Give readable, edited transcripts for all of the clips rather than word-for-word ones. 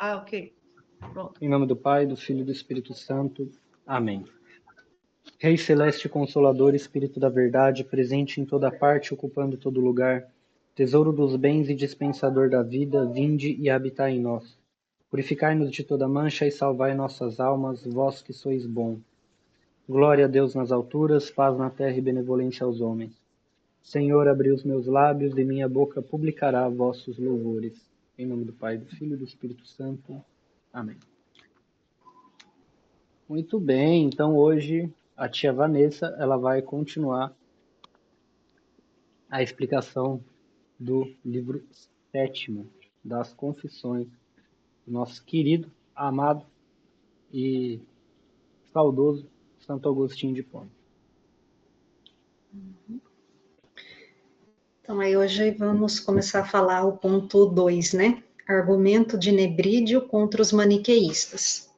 Ah, ok. Pronto. Em nome do Pai, do Filho e do Espírito Santo. Amém. Rei Celeste Consolador, Espírito da Verdade, presente em toda parte, ocupando todo lugar, tesouro dos bens e dispensador da vida, vinde e habitai em nós. Purificai-nos de toda mancha e salvai nossas almas, vós que sois bom. Glória a Deus nas alturas, paz na terra e benevolência aos homens. Senhor, abri os meus lábios e minha boca publicará vossos louvores. Em nome do Pai, do Filho e do Espírito Santo. Amém. Muito bem, então hoje a tia Vanessa ela vai continuar a explicação do livro 7º das Confissões do nosso querido, amado e saudoso Santo Agostinho de Hipona. Então, aí hoje vamos começar a falar o ponto 2, né? Argumento de Nebrídio contra os maniqueístas.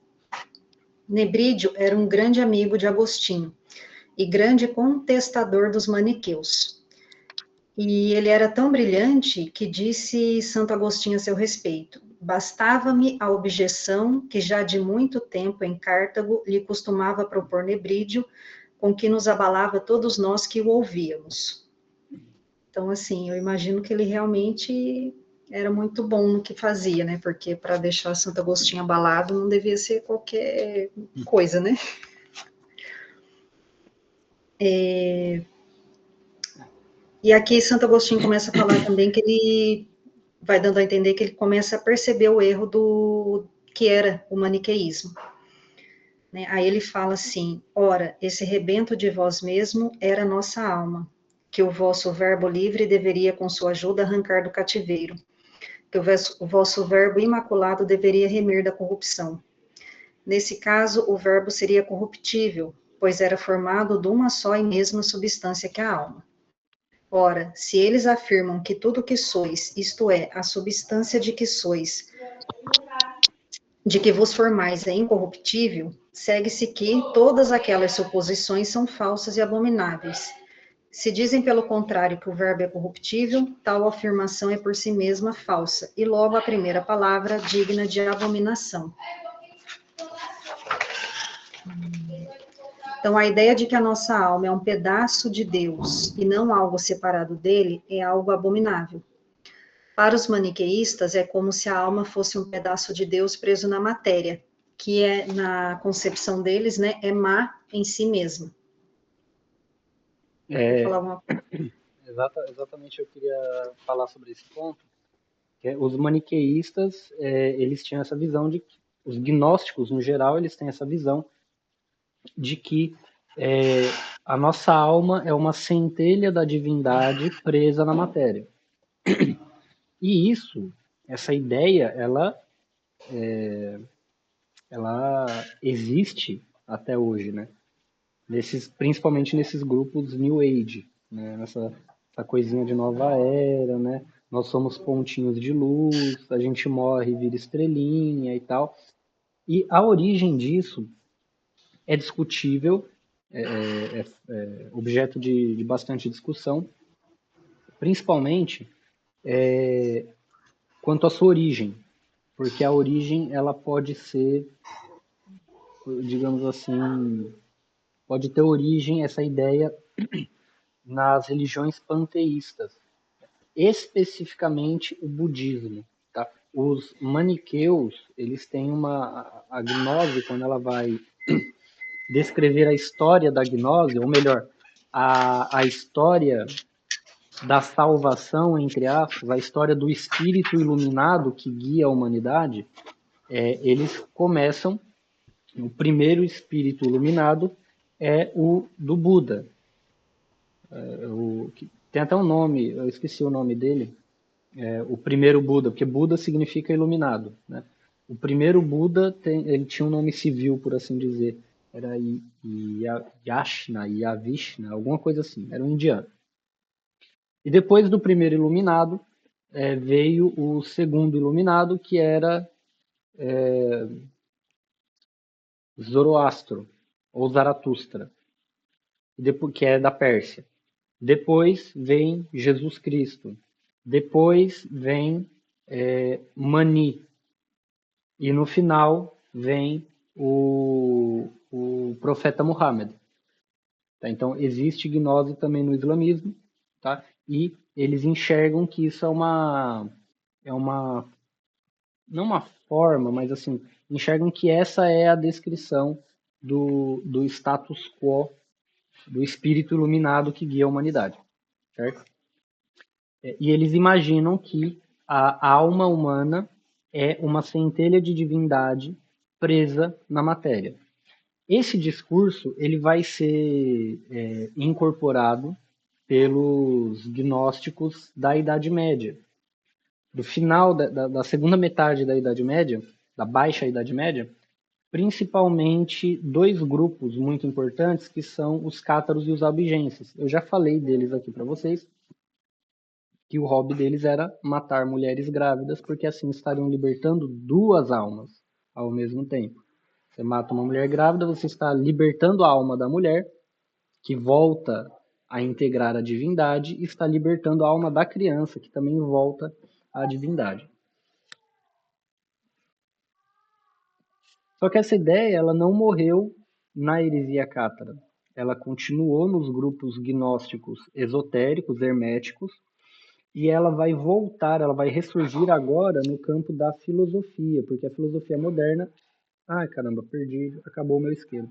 Nebrídio era um grande amigo de Agostinho e grande contestador dos maniqueus. E ele era tão brilhante que disse Santo Agostinho a seu respeito: bastava-me a objeção que já de muito tempo em Cartago lhe costumava propor Nebrídio, com que nos abalava todos nós que o ouvíamos. Então, assim, eu imagino que ele realmente era muito bom no que fazia, né? Porque para deixar Santo Agostinho abalado não devia ser qualquer coisa, né? E aqui Santo Agostinho começa a falar também que ele vai dando a entender que ele começa a perceber o erro do que era o maniqueísmo. Né? Aí ele fala assim: ora, esse rebento de vós mesmo era nossa alma, que o vosso verbo livre deveria, com sua ajuda, arrancar do cativeiro, que o vosso verbo imaculado deveria remir da corrupção. Nesse caso, o verbo seria corruptível, pois era formado de uma só e mesma substância que a alma. Ora, se eles afirmam que tudo que sois, isto é, a substância de que sois, de que vos formais é incorruptível, segue-se que todas aquelas suposições são falsas e abomináveis. Se dizem, pelo contrário, que o verbo é corruptível, tal afirmação é por si mesma falsa, e logo a primeira palavra digna de abominação. Então, a ideia de que a nossa alma é um pedaço de Deus e não algo separado dele é algo abominável. Para os maniqueístas, é como se a alma fosse um pedaço de Deus preso na matéria, que é, na concepção deles, né, é má em si mesma. Quer falar alguma coisa? Exatamente, eu queria falar sobre esse ponto. Que os maniqueístas, eles tinham essa visão de que, os gnósticos, no geral, eles têm essa visão de que a nossa alma é uma centelha da divindade presa na matéria. E isso, essa ideia, ela existe até hoje, né? Principalmente nesses grupos New Age, né? Essa coisinha de nova era, né? Nós somos pontinhos de luz, a gente morre e vira estrelinha e tal. E a origem disso é discutível, é objeto de bastante discussão, principalmente quanto à sua origem, porque a origem ela pode ser, digamos assim, pode ter origem essa ideia nas religiões panteístas, especificamente o budismo. Tá? Os maniqueus, eles têm a gnose, quando ela vai descrever a história da gnose, ou melhor, a história da salvação, entre aspas, a história do espírito iluminado que guia a humanidade, eles começam, o primeiro espírito iluminado é o do Buda. Tem até um nome, eu esqueci o nome dele, o primeiro Buda, porque Buda significa iluminado, né? O primeiro Buda, ele tinha um nome civil, por assim dizer, era Yashna, Yavishna, alguma coisa assim, era um indiano. E depois do primeiro iluminado, veio o segundo iluminado, que era Zoroastro, ou Zaratustra, que é da Pérsia. Depois vem Jesus Cristo. Depois vem Mani. E no final vem o profeta Muhammad. Tá? Então, existe gnose também no islamismo, tá? E eles enxergam que isso é uma, não uma forma, mas assim, enxergam que essa é a descrição do status quo, do espírito iluminado que guia a humanidade, certo? E eles imaginam que a alma humana é uma centelha de divindade presa na matéria. Esse discurso ele vai ser incorporado pelos gnósticos da Idade Média. Do final da segunda metade da Idade Média, da Baixa Idade Média, principalmente dois grupos muito importantes que são os cátaros e os albigenses. Eu já falei deles aqui para vocês, que o hobby deles era matar mulheres grávidas, porque assim estariam libertando duas almas ao mesmo tempo. Você mata uma mulher grávida, você está libertando a alma da mulher, que volta a integrar a divindade, e está libertando a alma da criança, que também volta à divindade. Só que essa ideia ela não morreu na heresia cátara. Ela continuou nos grupos gnósticos esotéricos, herméticos, e ela vai voltar, ela vai ressurgir agora no campo da filosofia, porque a filosofia moderna... Ai, caramba, perdi, acabou o meu isqueiro.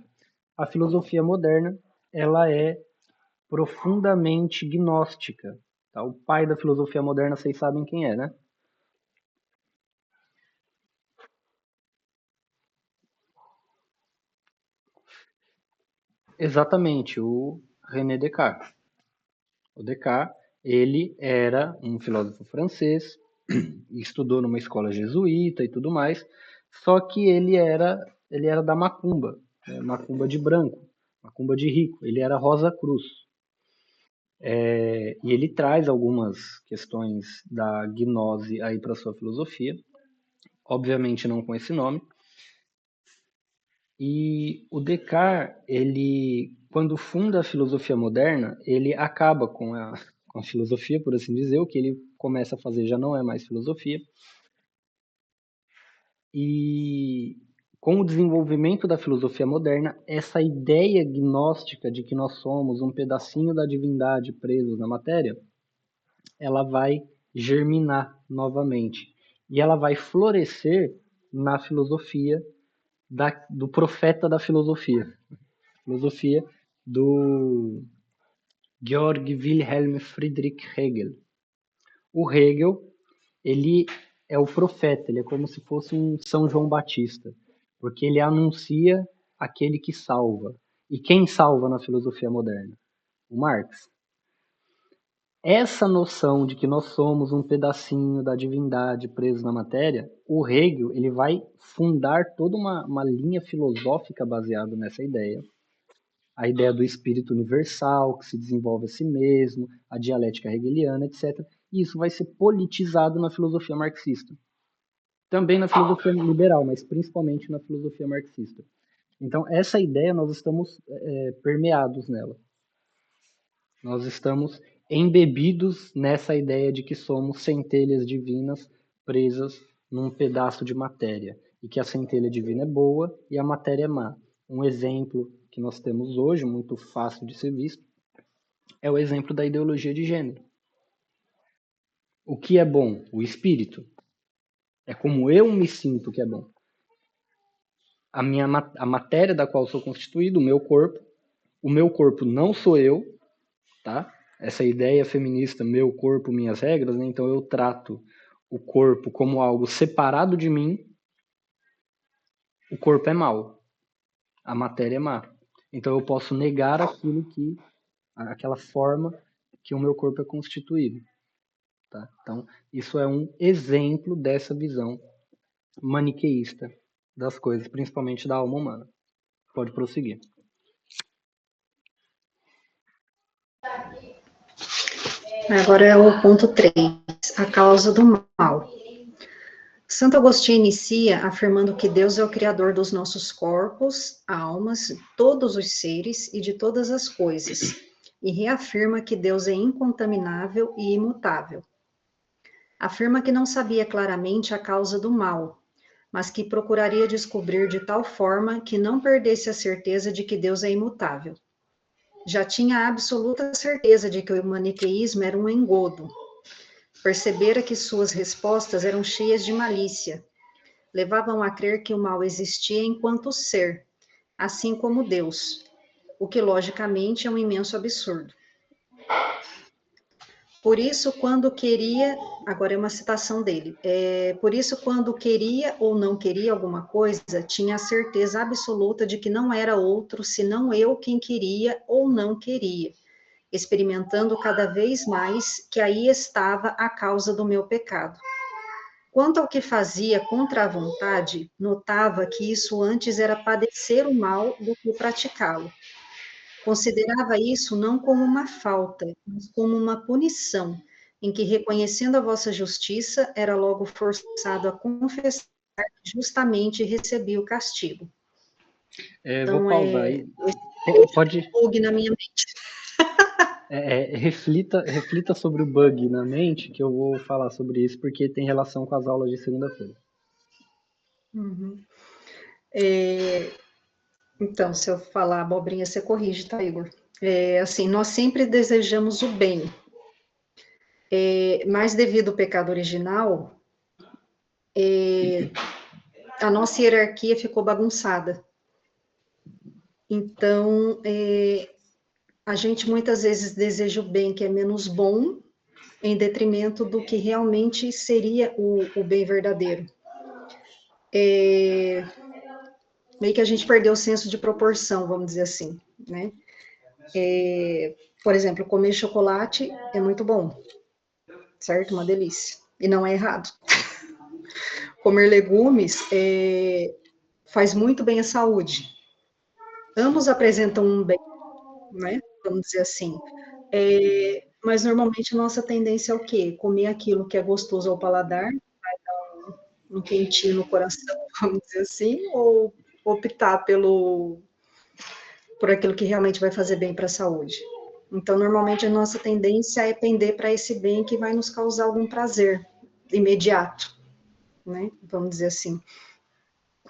A filosofia moderna, ela é profundamente gnóstica. Tá? O pai da filosofia moderna, vocês sabem quem é, né? Exatamente, o René Descartes. O Descartes, ele era um filósofo francês, estudou numa escola jesuíta e tudo mais, só que ele era da macumba, né? Macumba de branco, macumba de rico, ele era Rosa Cruz. E ele traz algumas questões da gnose aí para sua filosofia, obviamente não com esse nome. E o Descartes, ele, quando funda a filosofia moderna, ele acaba com a filosofia, por assim dizer, o que ele começa a fazer já não é mais filosofia. E com o desenvolvimento da filosofia moderna, essa ideia gnóstica de que nós somos um pedacinho da divindade presos na matéria, ela vai germinar novamente. E ela vai florescer na filosofia do profeta da filosofia do Georg Wilhelm Friedrich Hegel. O Hegel, ele é o profeta, ele é como se fosse um São João Batista, porque ele anuncia aquele que salva. E quem salva na filosofia moderna? O Marx. Essa noção de que nós somos um pedacinho da divindade preso na matéria, o Hegel ele vai fundar toda uma linha filosófica baseada nessa ideia. A ideia do espírito universal, que se desenvolve a si mesmo, a dialética hegeliana, etc. E isso vai ser politizado na filosofia marxista. Também na filosofia liberal, mas principalmente na filosofia marxista. Então, essa ideia nós estamos permeados nela. Nós estamos embebidos nessa ideia de que somos centelhas divinas presas num pedaço de matéria. E que a centelha divina é boa e a matéria é má. Um exemplo que nós temos hoje, muito fácil de ser visto, é o exemplo da ideologia de gênero. O que é bom? O espírito. É como eu me sinto que é bom. A matéria da qual sou constituído, o meu corpo não sou eu, tá? Essa ideia feminista, meu corpo, minhas regras, né? Então eu trato o corpo como algo separado de mim, o corpo é mau, a matéria é má. Então eu posso negar aquela forma que o meu corpo é constituído. Tá? Então isso é um exemplo dessa visão maniqueísta das coisas, principalmente da alma humana. Pode prosseguir. Agora é o ponto 3, a causa do mal. Santo Agostinho inicia afirmando que Deus é o criador dos nossos corpos, almas, todos os seres e de todas as coisas, e reafirma que Deus é incontaminável e imutável. Afirma que não sabia claramente a causa do mal, mas que procuraria descobrir de tal forma que não perdesse a certeza de que Deus é imutável. Já tinha absoluta certeza de que o maniqueísmo era um engodo. Percebera que suas respostas eram cheias de malícia. Levavam a crer que o mal existia enquanto ser, assim como Deus, o que logicamente é um imenso absurdo. Por isso, quando queria, agora é uma citação dele, por isso, quando queria ou não queria alguma coisa, tinha a certeza absoluta de que não era outro senão eu quem queria ou não queria, experimentando cada vez mais que aí estava a causa do meu pecado. Quanto ao que fazia contra a vontade, notava que isso antes era padecer o mal do que praticá-lo. Considerava isso não como uma falta, mas como uma punição, em que, reconhecendo a vossa justiça, era logo forçado a confessar que justamente recebia o castigo. Vou Então, pausar aí. esse Pode. bug na minha mente. Reflita sobre o bug na mente, que eu vou falar sobre isso, porque tem relação com as aulas de segunda-feira. Uhum. Então, se eu falar abobrinha, você corrige, tá, Igor? Assim, nós sempre desejamos o bem, mas devido ao pecado original, a nossa hierarquia ficou bagunçada. Então, a gente muitas vezes deseja o bem que é menos bom, em detrimento do que realmente seria o bem verdadeiro. Meio que a gente perdeu o senso de proporção, vamos dizer assim, né? Por exemplo, comer chocolate é muito bom, certo? Uma delícia. E não é errado. Comer legumes faz muito bem à saúde. Ambos apresentam um bem, né? Vamos dizer assim. Mas normalmente a nossa tendência é o quê? Comer aquilo que é gostoso ao paladar, um quentinho no coração, vamos dizer assim, ou optar por aquilo que realmente vai fazer bem para a saúde. Então, normalmente a nossa tendência é pender para esse bem que vai nos causar algum prazer imediato, né? Vamos dizer assim.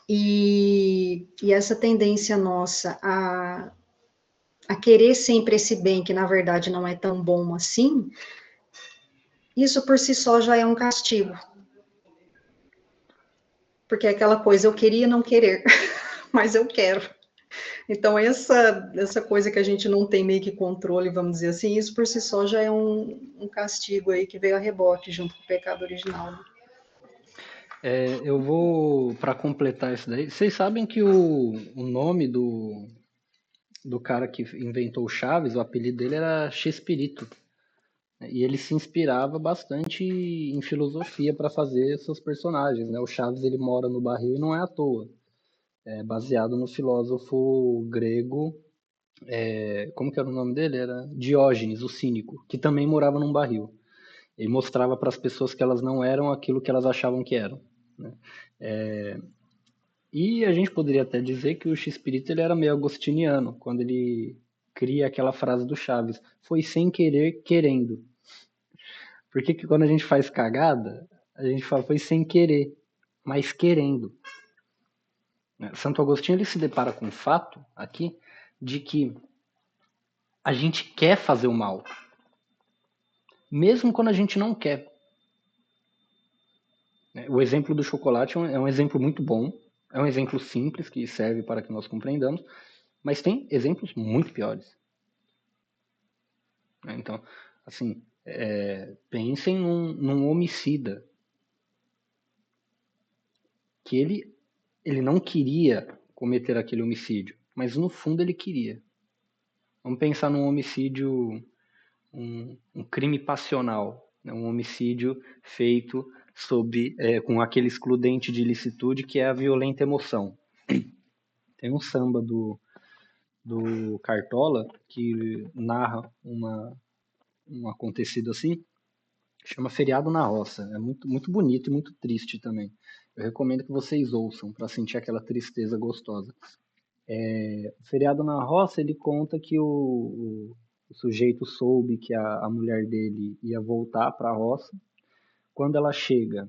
E essa tendência nossa a querer sempre esse bem, que na verdade não é tão bom assim, isso por si só já é um castigo. Porque é aquela coisa, eu queria não querer, mas eu quero. Então, essa coisa que a gente não tem meio que controle, vamos dizer assim, isso por si só já é um castigo aí que veio a reboque junto com o pecado original. Eu vou, para completar isso daí, vocês sabem que o nome do cara que inventou o Chaves, o apelido dele era Chespirito. E ele se inspirava bastante em filosofia para fazer seus personagens, né? O Chaves ele mora no barril e não é à toa. É baseado no filósofo grego, como que era o nome dele? Era Diógenes, o cínico, que também morava num barril. Ele mostrava para as pessoas que elas não eram aquilo que elas achavam que eram, né? E a gente poderia até dizer que o X-Espírito ele era meio agostiniano, quando ele cria aquela frase do Chaves, foi sem querer, querendo. Porque que quando a gente faz cagada, a gente fala foi sem querer, mas querendo. Santo Agostinho ele se depara com o fato aqui de que a gente quer fazer o mal, mesmo quando a gente não quer. O exemplo do chocolate é um exemplo muito bom, é um exemplo simples que serve para que nós compreendamos, mas tem exemplos muito piores. Então, assim, pensem num homicida que ele não queria cometer aquele homicídio, mas no fundo ele queria. Vamos pensar num homicídio, um crime passional, né? Um homicídio feito com aquele excludente de ilicitude que é a violenta emoção. Tem um samba do Cartola que narra um acontecido assim, chama Feriado na Roça. É muito, muito bonito e muito triste também. Eu recomendo que vocês ouçam para sentir aquela tristeza gostosa. O Feriado na Roça, ele conta que o sujeito soube que a mulher dele ia voltar para a roça. Quando ela chega,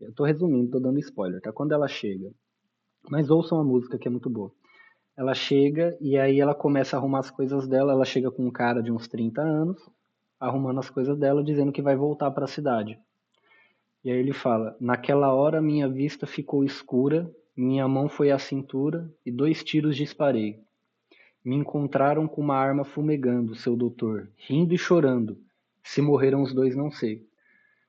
Eu tô resumindo, tô dando spoiler, tá? Quando ela chega, mas ouçam a música que é muito boa. Ela chega e aí ela começa a arrumar as coisas dela, ela chega com um cara de uns 30 anos, arrumando as coisas dela, dizendo que vai voltar para a cidade. E aí ele fala: naquela hora minha vista ficou escura, minha mão foi à cintura e 2 tiros disparei. Me encontraram com uma arma fumegando, seu doutor, rindo e chorando. Se morreram os 2, não sei.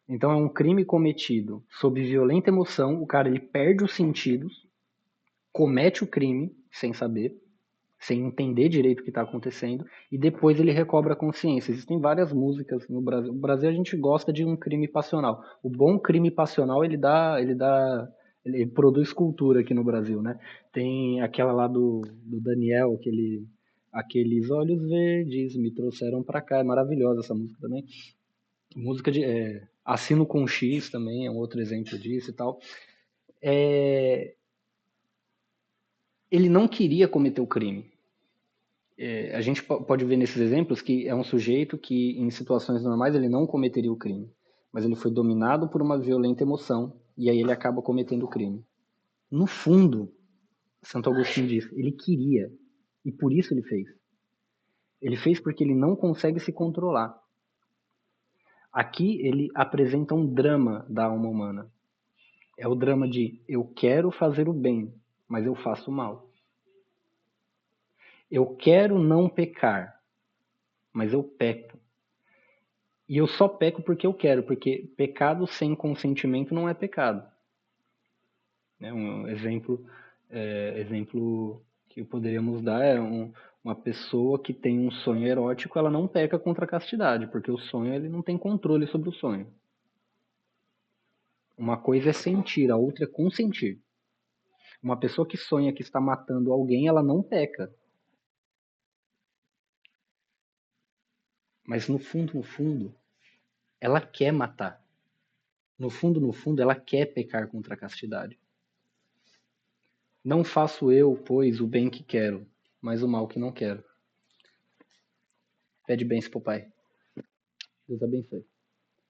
Então é um crime cometido sob violenta emoção, o cara ele perde os sentidos, comete o crime sem saber, sem entender direito o que está acontecendo, e depois ele recobra a consciência. Existem várias músicas no Brasil. No Brasil a gente gosta de um crime passional. O bom crime passional ele produz cultura aqui no Brasil, né? Tem aquela lá do Daniel, aqueles olhos verdes me trouxeram pra cá. É maravilhosa essa música também. Música de Assino com X também é um outro exemplo disso e tal. Ele não queria cometer o crime. A gente pode ver nesses exemplos que é um sujeito que, em situações normais, ele não cometeria o crime, mas ele foi dominado por uma violenta emoção e aí ele acaba cometendo o crime. No fundo, Santo Agostinho diz, ele queria e por isso ele fez. Ele fez porque ele não consegue se controlar. Aqui ele apresenta um drama da alma humana. É o drama de eu quero fazer o bem, mas eu faço o mal. Eu quero não pecar, mas eu peco. E eu só peco porque eu quero, porque pecado sem consentimento não é pecado. Um exemplo que poderíamos dar é uma pessoa que tem um sonho erótico, ela não peca contra a castidade, porque o sonho ele não tem controle sobre o sonho. Uma coisa é sentir, a outra é consentir. Uma pessoa que sonha que está matando alguém, ela não peca. Mas no fundo, ela quer matar. No fundo, ela quer pecar contra a castidade. Não faço eu, pois, o bem que quero, mas o mal que não quero. Pede bênção pro pai. Deus abençoe.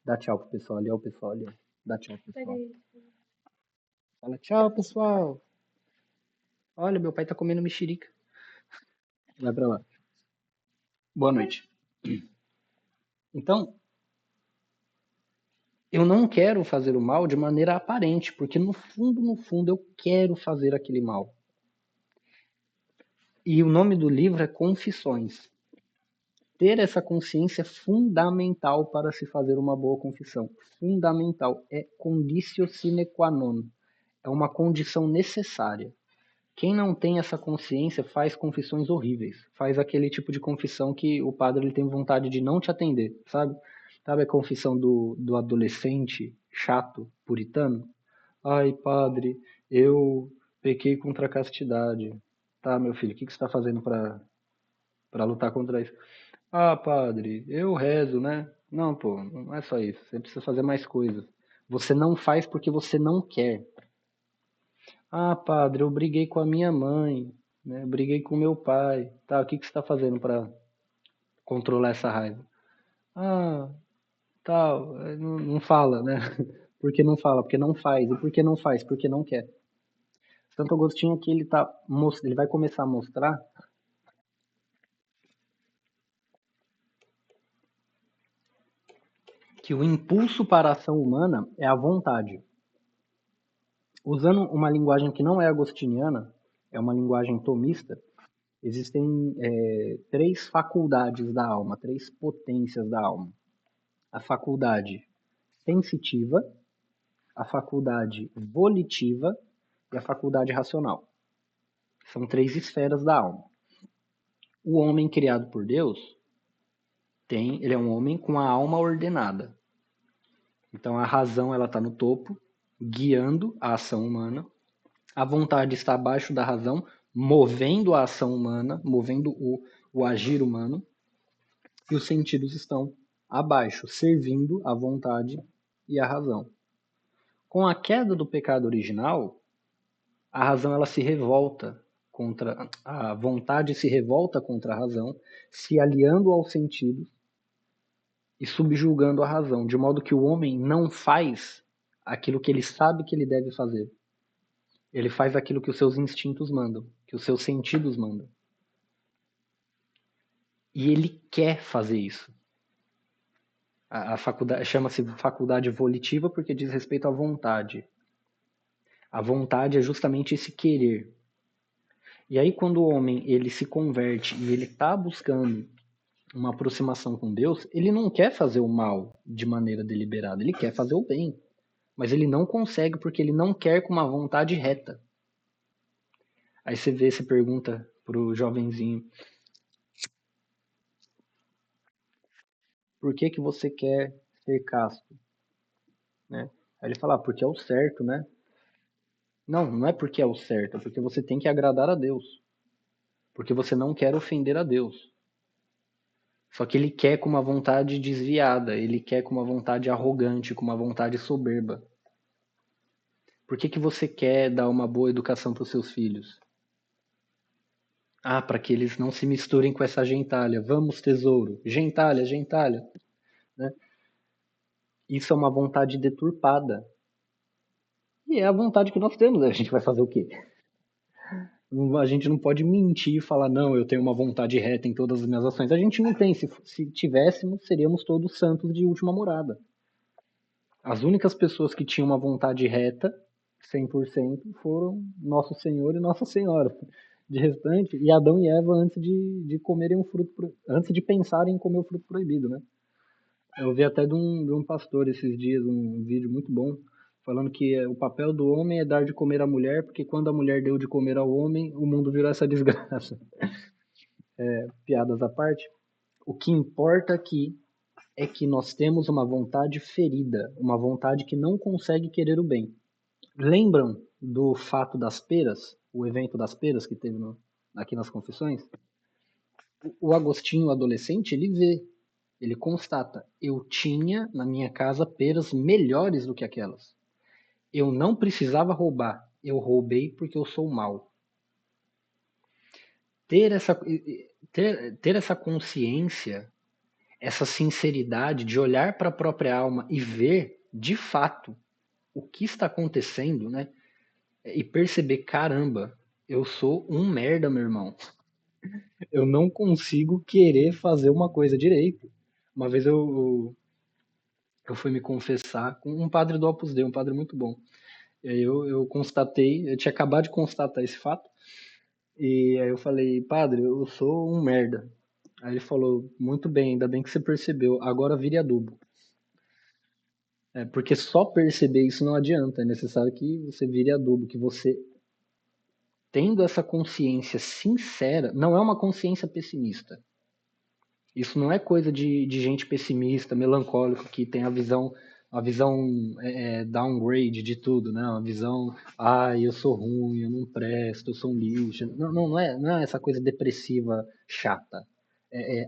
Dá tchau pro pessoal ali, ó, o pessoal ali. Ó. Dá tchau pro pessoal. Fala tchau, pessoal. Olha, meu pai tá comendo mexerica. Vai pra lá. Boa noite. Então, eu não quero fazer o mal de maneira aparente, porque no fundo, eu quero fazer aquele mal. E o nome do livro é Confissões. Ter essa consciência é fundamental para se fazer uma boa confissão. Fundamental. É conditio sine qua non. É uma condição necessária. Quem não tem essa consciência faz confissões horríveis. Faz aquele tipo de confissão que o padre ele tem vontade de não te atender, sabe? Sabe a confissão do adolescente chato, puritano? Ai, padre, eu pequei contra a castidade. Tá, meu filho, o que você está fazendo para lutar contra isso? Ah, padre, eu rezo, né? Não, pô, não é só isso. Você precisa fazer mais coisas. Você não faz porque você não quer. Ah, padre, eu briguei com a minha mãe, né? Eu briguei com meu pai. Tá, o que você está fazendo para controlar essa raiva? Ah, tal, não fala, né? Por que não fala? Porque não faz. E por que não faz? Porque não quer. Santo Agostinho aqui ele vai começar a mostrar que o impulso para a ação humana é a vontade. Usando uma linguagem que não é agostiniana, é uma linguagem tomista, existem 3 faculdades da alma, 3 potências da alma. A faculdade sensitiva, a faculdade volitiva e a faculdade racional. São 3 esferas da alma. O homem criado por Deus, ele é um homem com a alma ordenada. Então a razão ela está no topo, guiando a ação humana. A vontade está abaixo da razão, movendo a ação humana, movendo o agir humano. E os sentidos estão abaixo, servindo a vontade e a razão. Com a queda do pecado original, a razão ela se revolta contra a vontade, se revolta contra a razão, se aliando aos sentidos e subjugando a razão, de modo que o homem não faz aquilo que ele sabe que ele deve fazer. Ele faz aquilo que os seus instintos mandam, que os seus sentidos mandam. E ele quer fazer isso. A faculdade chama-se faculdade volitiva porque diz respeito à vontade. A vontade é justamente esse querer. E aí quando o homem ele se converte e ele está buscando uma aproximação com Deus, ele não quer fazer o mal de maneira deliberada, ele quer fazer o bem. Mas ele não consegue porque ele não quer com uma vontade reta. Aí você pergunta pro jovenzinho, por que que você quer ser casto? Né? Aí ele fala, porque é o certo, né? Não, não é porque é o certo, é porque você tem que agradar a Deus. Porque você não quer ofender a Deus. Só que ele quer com uma vontade desviada, ele quer com uma vontade arrogante, com uma vontade soberba. Por que que você quer dar uma boa educação para os seus filhos? Ah, para que eles não se misturem com essa gentalha. Vamos, tesouro. Gentalha, gentalha. Né? Isso é uma vontade deturpada. E é a vontade que nós temos. A gente vai fazer o quê? A gente não pode mentir e falar, não, eu tenho uma vontade reta em todas as minhas ações. A gente não tem. Se tivéssemos, seríamos todos santos de última morada. As únicas pessoas que tinham uma vontade reta, 100%, foram Nosso Senhor e Nossa Senhora. De restante, e Adão e Eva antes de comerem o fruto, antes de pensarem em comer o fruto proibido, né? Eu vi até de um pastor esses dias um vídeo muito bom, falando que o papel do homem é dar de comer à mulher, porque quando a mulher deu de comer ao homem, o mundo virou essa desgraça. Piadas à parte. O que importa aqui é que nós temos uma vontade ferida, uma vontade que não consegue querer o bem. Lembram do fato das peras, o evento das peras que teve aqui nas confissões? O Agostinho, adolescente, ele constata, eu tinha na minha casa peras melhores do que aquelas. Eu não precisava roubar, eu roubei porque eu sou mau. Ter essa consciência, essa sinceridade de olhar para a própria alma e ver, de fato, o que está acontecendo, né? E perceber, caramba, eu sou um merda, meu irmão. Eu não consigo querer fazer uma coisa direito. Uma vez eu fui me confessar com um padre do Opus Dei, um padre muito bom. E aí eu constatei, eu tinha acabado de constatar esse fato, e aí eu falei, padre, eu sou um merda. Aí ele falou, muito bem, ainda bem que você percebeu, agora vire adubo. Porque só perceber isso não adianta, é necessário que você vire adubo, que você, tendo essa consciência sincera, não é uma consciência pessimista. Isso não é coisa de gente pessimista, melancólica, que tem a visão downgrade de tudo, né? Uma visão, eu sou ruim, eu não presto, eu sou um lixo. Não é essa coisa depressiva chata,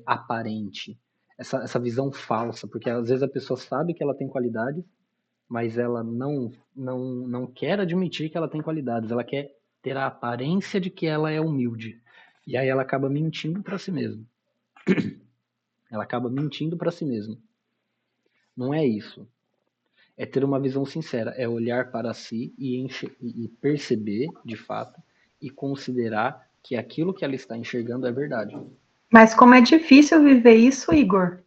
aparente. Essa visão falsa, porque às vezes a pessoa sabe que ela tem qualidades, mas ela não quer admitir que ela tem qualidades, ela quer ter a aparência de que ela é humilde. E aí ela acaba mentindo para si mesma. Ela acaba mentindo para si mesma. Não é isso. É ter uma visão sincera, é olhar para si e perceber, de fato, e considerar que aquilo que ela está enxergando é verdade. Mas como é difícil viver isso, Igor?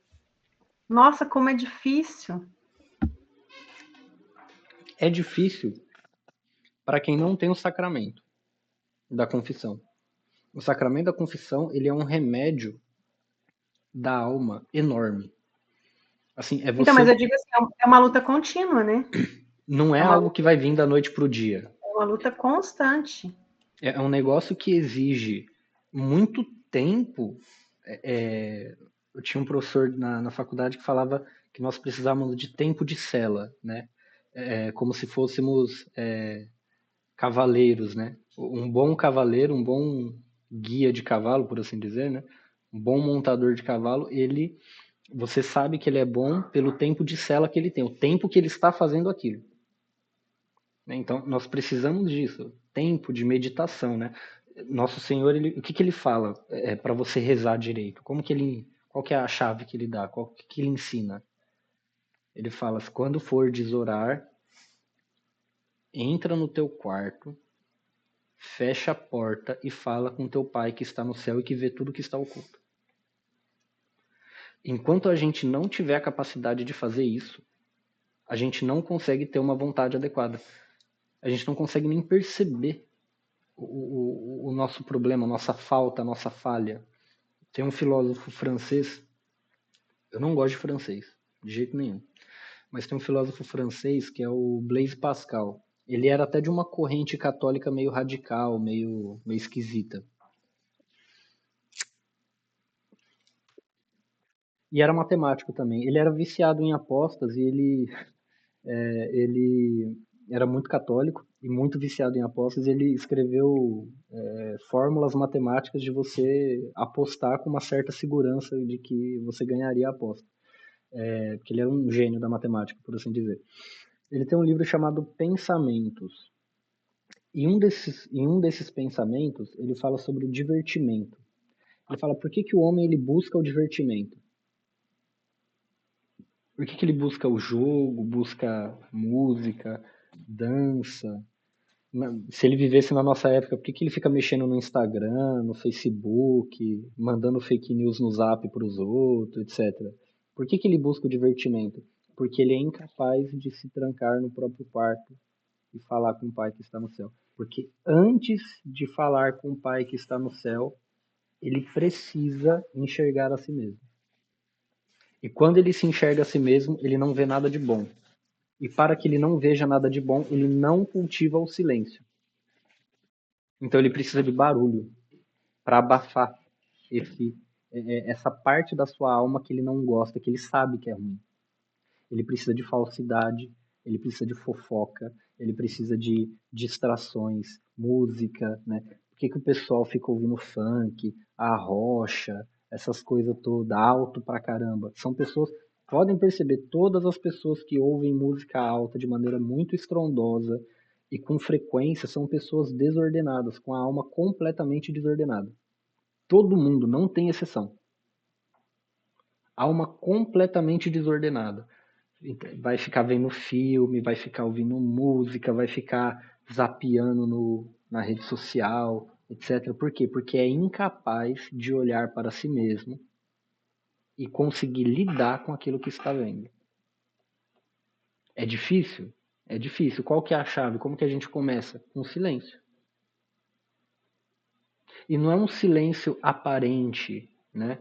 Nossa, como é difícil. É difícil para quem não tem o sacramento da confissão. O sacramento da confissão, ele é um remédio da alma enorme. Assim, é você... Então, mas eu digo assim, é uma luta contínua, né? Não é algo que vai vir da noite para o dia. É uma luta constante. É um negócio que exige muito tempo. Eu tinha um professor na faculdade que falava que nós precisávamos de tempo de cela, né? Como se fôssemos cavaleiros, né? Um bom cavaleiro, um bom guia de cavalo, por assim dizer, né? Um bom montador de cavalo, você sabe que ele é bom pelo tempo de cela que ele tem, o tempo que ele está fazendo aquilo. Então, nós precisamos disso, tempo de meditação, né? Nosso Senhor, o que ele fala para você rezar direito? Qual que é a chave que ele dá? Qual que ele ensina? Ele fala, quando for orar, entra no teu quarto, fecha a porta e fala com teu pai que está no céu e que vê tudo que está oculto. Enquanto a gente não tiver a capacidade de fazer isso, a gente não consegue ter uma vontade adequada. A gente não consegue nem perceber o nosso problema, a nossa falta, a nossa falha. Tem um filósofo francês, eu não gosto de francês, de jeito nenhum, mas tem um filósofo francês que é o Blaise Pascal. Ele era até de uma corrente católica meio radical, meio esquisita. E era matemático também. Ele era viciado em apostas e ele era muito católico e muito viciado em apostas. Ele escreveu fórmulas matemáticas de você apostar com uma certa segurança de que você ganharia a aposta. Porque ele era um gênio da matemática, por assim dizer. Ele tem um livro chamado Pensamentos. E em um desses pensamentos, ele fala sobre o divertimento. Ele fala por que o homem ele busca o divertimento. Por que ele busca o jogo, busca música, dança? Se ele vivesse na nossa época, por que ele fica mexendo no Instagram, no Facebook, mandando fake news no Zap para os outros, etc. Por que ele busca o divertimento? Porque ele é incapaz de se trancar no próprio quarto e falar com o Pai que está no céu. Porque antes de falar com o Pai que está no céu, ele precisa enxergar a si mesmo. E quando ele se enxerga a si mesmo, ele não vê nada de bom. E para que ele não veja nada de bom, ele não cultiva o silêncio. Então ele precisa de barulho para abafar essa parte da sua alma que ele não gosta, que ele sabe que é ruim. Ele precisa de falsidade, ele precisa de fofoca, ele precisa de distrações, música, né? Por que o pessoal fica ouvindo funk, a rocha, essas coisas todas, alto pra caramba? São pessoas, podem perceber, todas as pessoas que ouvem música alta de maneira muito estrondosa e com frequência são pessoas desordenadas, com a alma completamente desordenada. Todo mundo, não tem exceção. Alma completamente desordenada. Vai ficar vendo filme, vai ficar ouvindo música, vai ficar zapeando na rede social, etc. Por quê? Porque é incapaz de olhar para si mesmo e conseguir lidar com aquilo que está vendo. É difícil? É difícil. Qual que é a chave? Como que a gente começa? Com silêncio. E não é um silêncio aparente, né?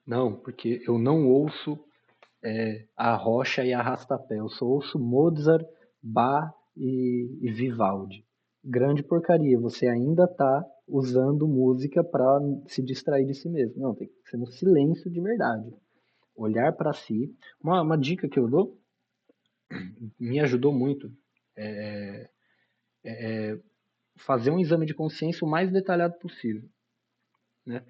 Não, porque eu não ouço a Rocha e a Arrastapé. Eu só ouço Mozart, Bach e Vivaldi. Grande porcaria, você ainda está usando música para se distrair de si mesmo. Não, tem que ser no silêncio de verdade. Olhar para si. Uma dica que eu dou, me ajudou muito, fazer um exame de consciência o mais detalhado possível. Né?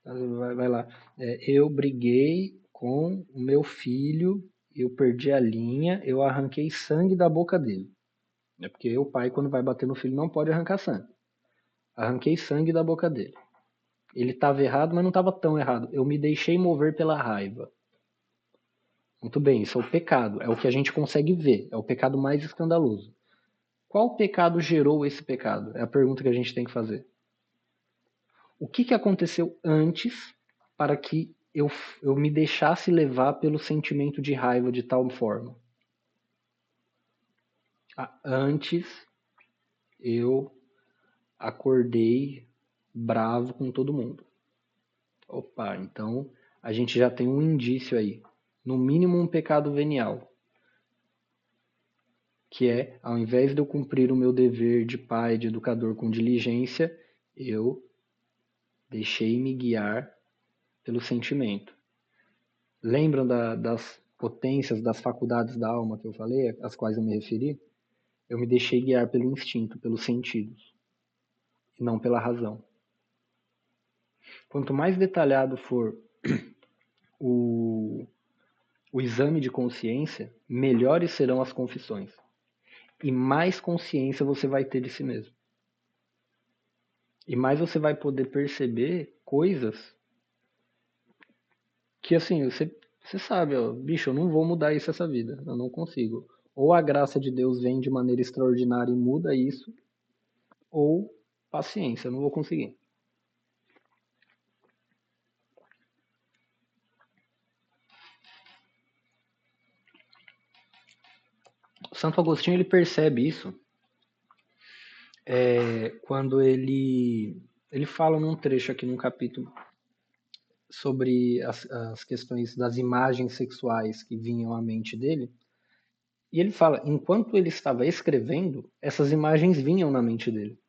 Vai lá. Eu briguei com o meu filho, eu perdi a linha, eu arranquei sangue da boca dele. É porque o pai, quando vai bater no filho, não pode arrancar sangue. Arranquei sangue da boca dele. Ele estava errado, mas não estava tão errado. Eu me deixei mover pela raiva. Muito bem, isso é o pecado. É o que a gente consegue ver. É o pecado mais escandaloso. Qual pecado gerou esse pecado? É a pergunta que a gente tem que fazer. O que aconteceu antes para que eu me deixasse levar pelo sentimento de raiva de tal forma? Antes, eu acordei bravo com todo mundo. Opa, então a gente já tem um indício aí. No mínimo um pecado venial. Que é, ao invés de eu cumprir o meu dever de pai, de educador com diligência, eu deixei-me guiar pelo sentimento. Lembram das potências, das faculdades da alma que eu falei, às quais eu me referi? Eu me deixei guiar pelo instinto, pelos sentidos, e não pela razão. Quanto mais detalhado for o exame de consciência, melhores serão as confissões. E mais consciência você vai ter de si mesmo. E mais você vai poder perceber coisas que, assim, você sabe, ó, bicho, eu não vou mudar isso essa vida, eu não consigo. Ou a graça de Deus vem de maneira extraordinária e muda isso, ou paciência, eu não vou conseguir. Santo Agostinho ele percebe isso quando ele fala num trecho aqui num capítulo sobre as questões das imagens sexuais que vinham à mente dele. E ele fala, enquanto ele estava escrevendo, essas imagens vinham na mente dele.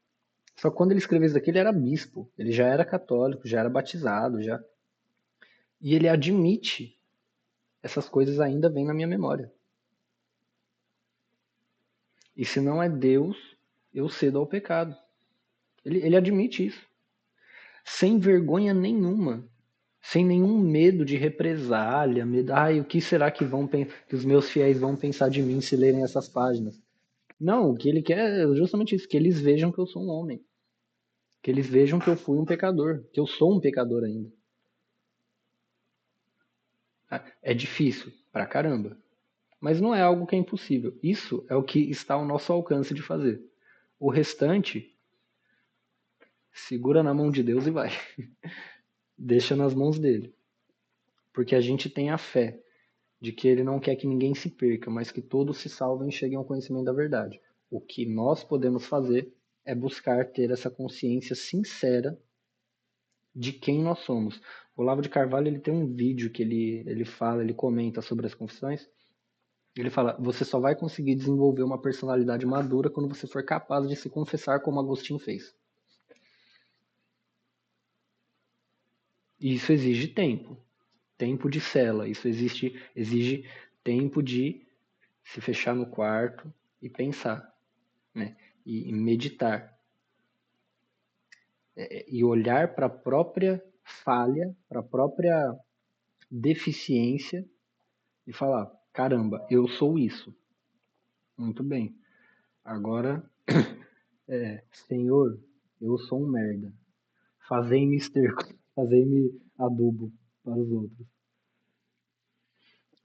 Só que quando ele escreveu isso daqui, ele era bispo, ele já era católico, já era batizado, já. E ele admite, essas coisas ainda vêm na minha memória. E se não é Deus, eu cedo ao pecado. Ele admite isso. Sem vergonha nenhuma. Sem nenhum medo de represália, medo, o que será que os meus fiéis vão pensar de mim se lerem essas páginas? Não, o que ele quer é justamente isso, que eles vejam que eu sou um homem. Que eles vejam que eu fui um pecador, que eu sou um pecador ainda. É difícil, pra caramba. Mas não é algo que é impossível. Isso é o que está ao nosso alcance de fazer. O restante, segura na mão de Deus e vai. Deixa nas mãos dele. Porque a gente tem a fé de que ele não quer que ninguém se perca, mas que todos se salvem e cheguem ao conhecimento da verdade. O que nós podemos fazer é buscar ter essa consciência sincera de quem nós somos. O Olavo de Carvalho ele tem um vídeo que ele fala, ele comenta sobre as confissões. Ele fala, você só vai conseguir desenvolver uma personalidade madura quando você for capaz de se confessar como Agostinho fez. E isso exige tempo. Tempo de cela. Isso exige tempo de se fechar no quarto e pensar, né? E meditar. E olhar para a própria falha, para a própria deficiência e falar, caramba, eu sou isso. Muito bem. Agora, Senhor, eu sou um merda. Fazei-me esterco, fazei-me adubo para os outros.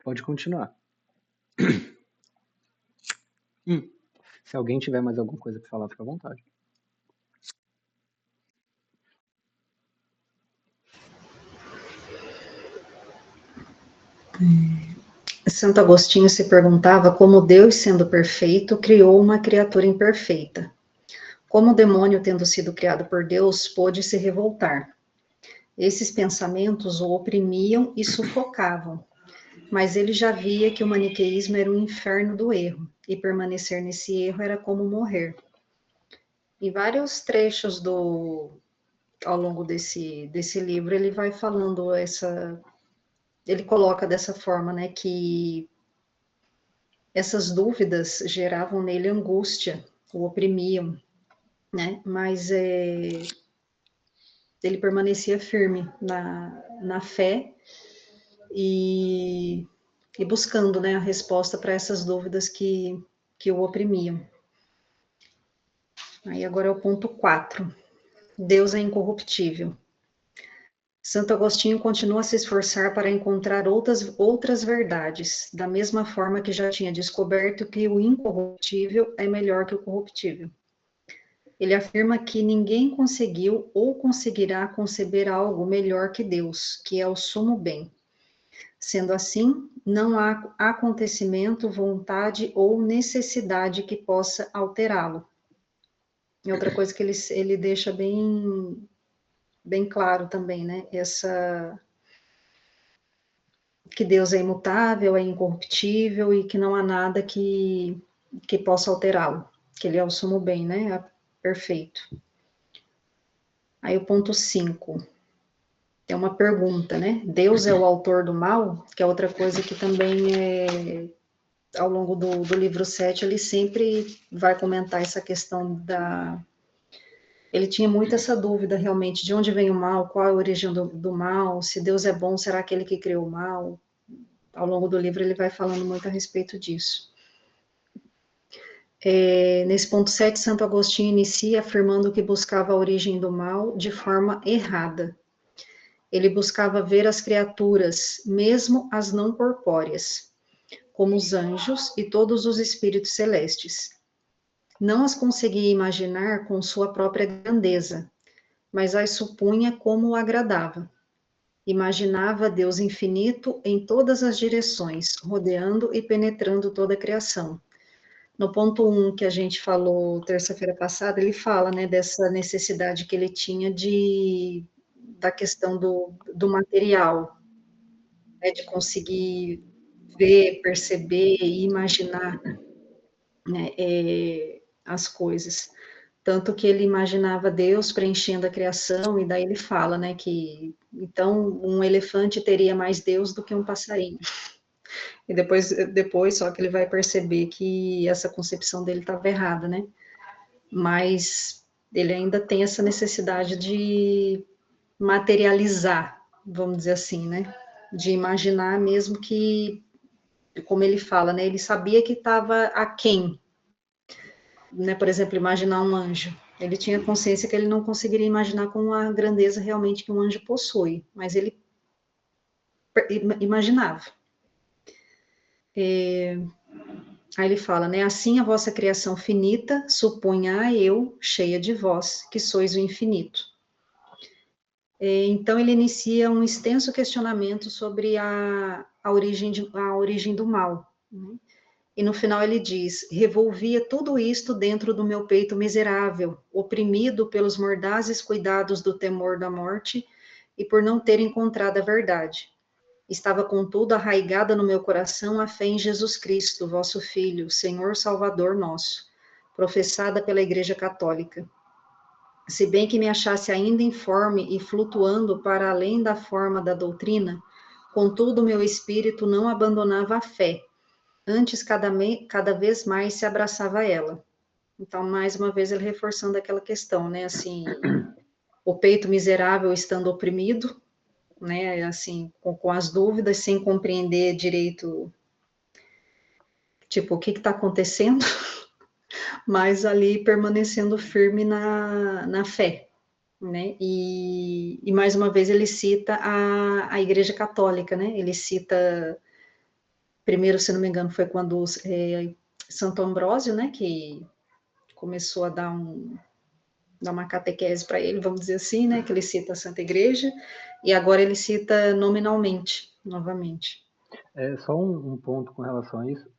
Pode continuar. Se alguém tiver mais alguma coisa para falar, fica à vontade. Santo Agostinho se perguntava como Deus, sendo perfeito, criou uma criatura imperfeita. Como o demônio, tendo sido criado por Deus, pôde se revoltar. Esses pensamentos o oprimiam e sufocavam, mas ele já via que o maniqueísmo era o inferno do erro, e permanecer nesse erro era como morrer. Em vários trechos ao longo desse livro, ele vai falando ele coloca dessa forma, né, que essas dúvidas geravam nele angústia, o oprimiam, né, mas ele permanecia firme na fé e buscando, né, a resposta para essas dúvidas que o oprimiam. Aí agora é o ponto 4. Deus é incorruptível. Santo Agostinho continua a se esforçar para encontrar outras verdades, da mesma forma que já tinha descoberto que o incorruptível é melhor que o corruptível. Ele afirma que ninguém conseguiu ou conseguirá conceber algo melhor que Deus, que é o sumo bem. Sendo assim, não há acontecimento, vontade ou necessidade que possa alterá-lo. E outra coisa que ele deixa bem claro também, né? Que Deus é imutável, é incorruptível e que não há nada que possa alterá-lo, que ele é o sumo bem, né? É perfeito. Aí o ponto 5. Tem uma pergunta, né? Deus é o autor do mal? Que é outra coisa que também ao longo do livro 7, ele sempre vai comentar essa questão Ele tinha muito essa dúvida, realmente, de onde vem o mal, qual é a origem do mal, se Deus é bom, será aquele que criou o mal? Ao longo do livro ele vai falando muito a respeito disso. Nesse ponto 7, Santo Agostinho inicia afirmando que buscava a origem do mal de forma errada. Ele buscava ver as criaturas, mesmo as não corpóreas, como os anjos e todos os espíritos celestes. Não as conseguia imaginar com sua própria grandeza, mas as supunha como o agradava. Imaginava Deus infinito em todas as direções, rodeando e penetrando toda a criação. No ponto 1 que a gente falou terça-feira passada, ele fala, né, dessa necessidade que ele tinha da questão do material, né, de conseguir ver, perceber e imaginar, né, as coisas. Tanto que ele imaginava Deus preenchendo a criação, e daí ele fala, né, que então um elefante teria mais Deus do que um passarinho. E depois só que ele vai perceber que essa concepção dele estava errada, né? Mas ele ainda tem essa necessidade de materializar, vamos dizer assim, né? De imaginar mesmo que, como ele fala, né? Ele sabia que estava aquém, né? Por exemplo, imaginar um anjo. Ele tinha consciência que ele não conseguiria imaginar com a grandeza realmente que um anjo possui, mas ele imaginava. Aí ele fala, né? Assim a vossa criação finita suponha eu, cheia de vós, que sois o infinito. Então ele inicia um extenso questionamento sobre a origem do mal. Né? E no final ele diz: revolvia tudo isto dentro do meu peito miserável, oprimido pelos mordazes cuidados do temor da morte e por não ter encontrado a verdade. Estava, contudo, arraigada no meu coração a fé em Jesus Cristo, vosso Filho, Senhor Salvador nosso, professada pela Igreja Católica. Se bem que me achasse ainda informe e flutuando para além da forma da doutrina, contudo, meu espírito não abandonava a fé, antes cada vez mais se abraçava a ela. Então, mais uma vez, ele reforçando aquela questão, né, assim, o peito miserável estando oprimido, né, assim, com as dúvidas, sem compreender direito, tipo, o que está acontecendo, mas ali permanecendo firme na fé, né, e mais uma vez ele cita a Igreja Católica, né, ele cita, primeiro, se não me engano, foi quando Santo Ambrósio, né, que começou a dar uma catequese para ele, vamos dizer assim, né, que ele cita a Santa Igreja, e agora ele cita nominalmente, novamente. Só um ponto com relação a isso.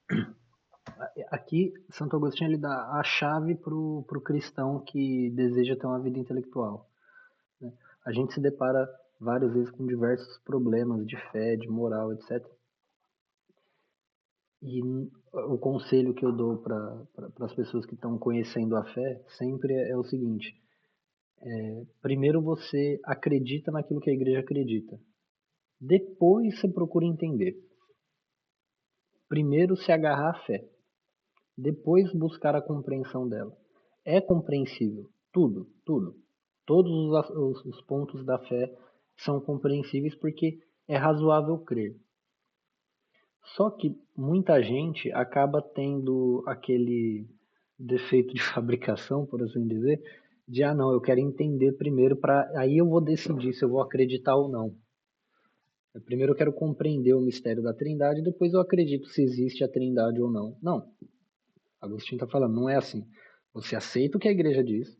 Aqui, Santo Agostinho ele dá a chave para o cristão que deseja ter uma vida intelectual. Né? A gente se depara várias vezes com diversos problemas de fé, de moral, etc. E o conselho que eu dou para as pessoas que estão conhecendo a fé sempre é o seguinte: primeiro você acredita naquilo que a igreja acredita, depois você procura entender. Primeiro se agarrar à fé, depois buscar a compreensão dela. É compreensível, tudo, tudo. Todos os pontos da fé são compreensíveis porque é razoável crer. Só que muita gente acaba tendo aquele defeito de fabricação, por assim dizer, de não, eu quero entender primeiro para aí eu vou decidir se eu vou acreditar ou não. Primeiro eu quero compreender o mistério da Trindade, depois eu acredito se existe a Trindade ou não. Não. Agostinho está falando, não é assim. Você aceita o que a igreja diz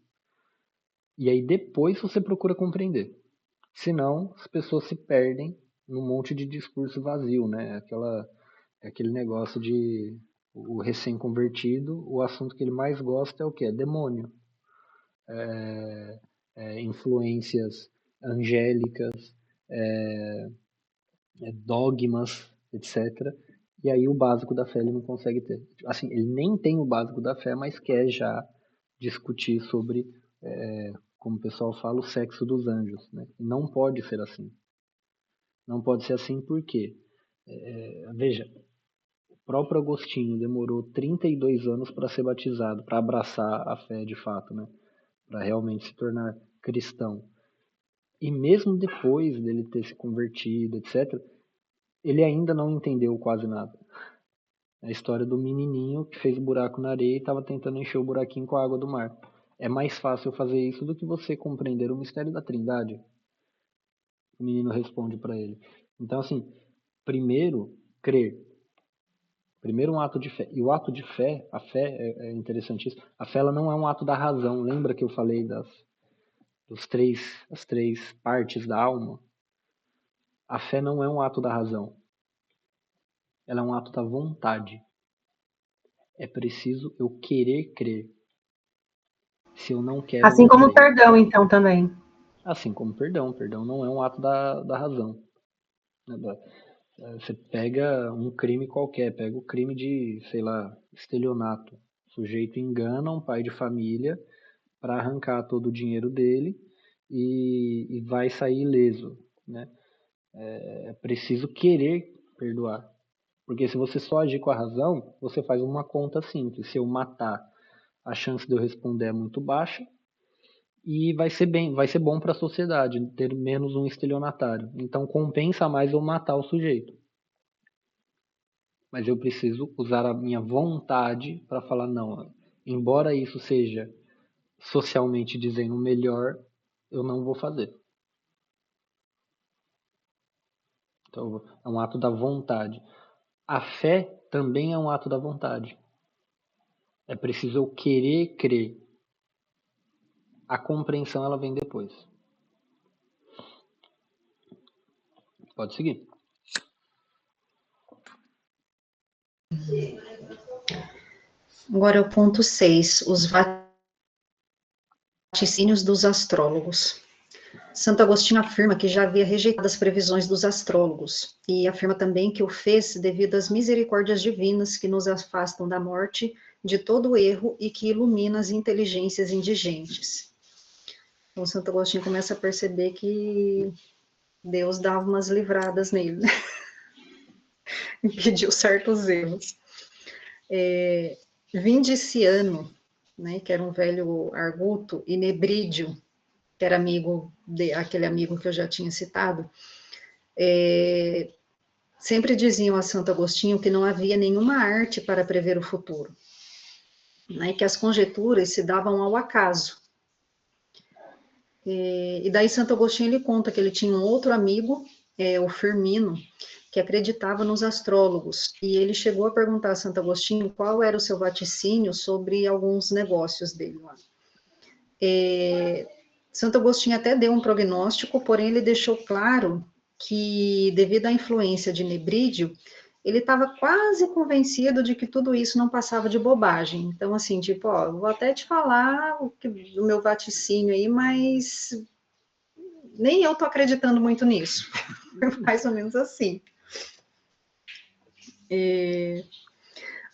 e aí depois você procura compreender. Senão, as pessoas se perdem num monte de discurso vazio, né? Aquele negócio de o recém-convertido, o assunto que ele mais gosta é o quê? É demônio. Influências angélicas, dogmas, etc. E aí o básico da fé ele não consegue ter. Assim, ele nem tem o básico da fé, mas quer já discutir sobre, como o pessoal fala, o sexo dos anjos. Né? Não pode ser assim. Não pode ser assim porque, veja, o próprio Agostinho demorou 32 anos para ser batizado, para abraçar a fé de fato, né? Para realmente se tornar cristão. E mesmo depois dele ter se convertido, etc., ele ainda não entendeu quase nada. É a história do menininho que fez buraco na areia e estava tentando encher o buraquinho com a água do mar. É mais fácil fazer isso do que você compreender o mistério da Trindade. O menino responde para ele. Então, assim, primeiro, crer. Primeiro um ato de fé. E o ato de fé, a fé é interessantíssimo. A fé ela não é um ato da razão. Lembra que eu falei das três partes da alma? A fé não é um ato da razão. Ela é um ato da vontade. É preciso eu querer crer. Se eu não quero, eu Assim não como o creio. perdão, então, também. Assim como perdão. Perdão não é um ato da razão. Você pega um crime qualquer, pega o crime de, sei lá, estelionato. O sujeito engana um pai de família para arrancar todo o dinheiro dele e vai sair ileso, né? É preciso querer perdoar. Porque se você só agir com a razão, você faz uma conta simples. Se eu matar, a chance de eu responder é muito baixa e vai ser bom para a sociedade ter menos um estelionatário. Então compensa mais eu matar o sujeito. Mas eu preciso usar a minha vontade para falar não. Embora isso seja socialmente dizendo melhor, eu não vou fazer. Então é um ato da vontade. A fé também é um ato da vontade. É preciso eu querer crer. A compreensão ela vem depois. Pode seguir. Agora é o ponto 6, os vaticínios dos astrólogos. Santo Agostinho afirma que já havia rejeitado as previsões dos astrólogos, e afirma também que o fez devido às misericórdias divinas que nos afastam da morte, de todo o erro e que ilumina as inteligências indigentes. Então, Santo Agostinho começa a perceber que Deus dava umas livradas nele, né? Impediu certos erros. Vindiciano, né, que era um velho arguto, e Nebrídio, que era aquele amigo que eu já tinha citado, sempre diziam a Santo Agostinho que não havia nenhuma arte para prever o futuro, né, que as conjecturas se davam ao acaso. E daí Santo Agostinho ele conta que ele tinha um outro amigo, o Firmino, que acreditava nos astrólogos, e ele chegou a perguntar a Santo Agostinho qual era o seu vaticínio sobre alguns negócios dele lá. Santo Agostinho até deu um prognóstico, porém ele deixou claro que, devido à influência de Nebrídio, ele estava quase convencido de que tudo isso não passava de bobagem. Então, assim, tipo, ó, vou até te falar do meu vaticínio aí, mas nem eu tô acreditando muito nisso. Mais ou menos assim.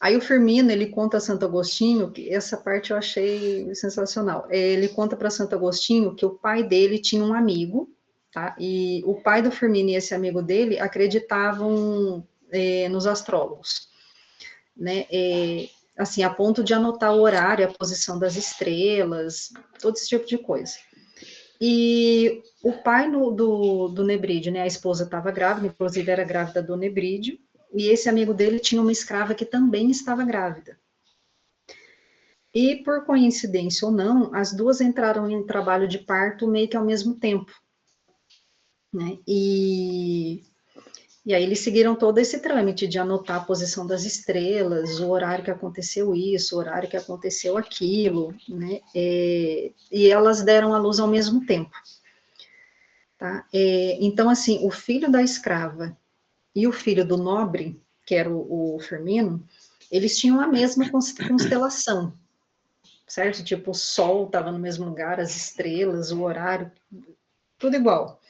Aí o Firmino, ele conta a Santo Agostinho, que essa parte eu achei sensacional. Ele conta para Santo Agostinho que o pai dele tinha um amigo, tá? E o pai do Firmino e esse amigo dele acreditavam nos astrólogos, né? Assim, a ponto de anotar o horário, a posição das estrelas, todo esse tipo de coisa. E o pai do Nebrídio, né? A esposa estava grávida, inclusive era grávida do Nebrídio, e esse amigo dele tinha uma escrava que também estava grávida. E, por coincidência ou não, as duas entraram em trabalho de parto meio que ao mesmo tempo, né? E aí eles seguiram todo esse trâmite de anotar a posição das estrelas, o horário que aconteceu isso, o horário que aconteceu aquilo, né? E elas deram à luz ao mesmo tempo. Tá? Então, assim, o filho da escrava e o filho do nobre, que era o Firmino, eles tinham a mesma constelação, certo? Tipo, o sol estava no mesmo lugar, as estrelas, o horário, tudo igual.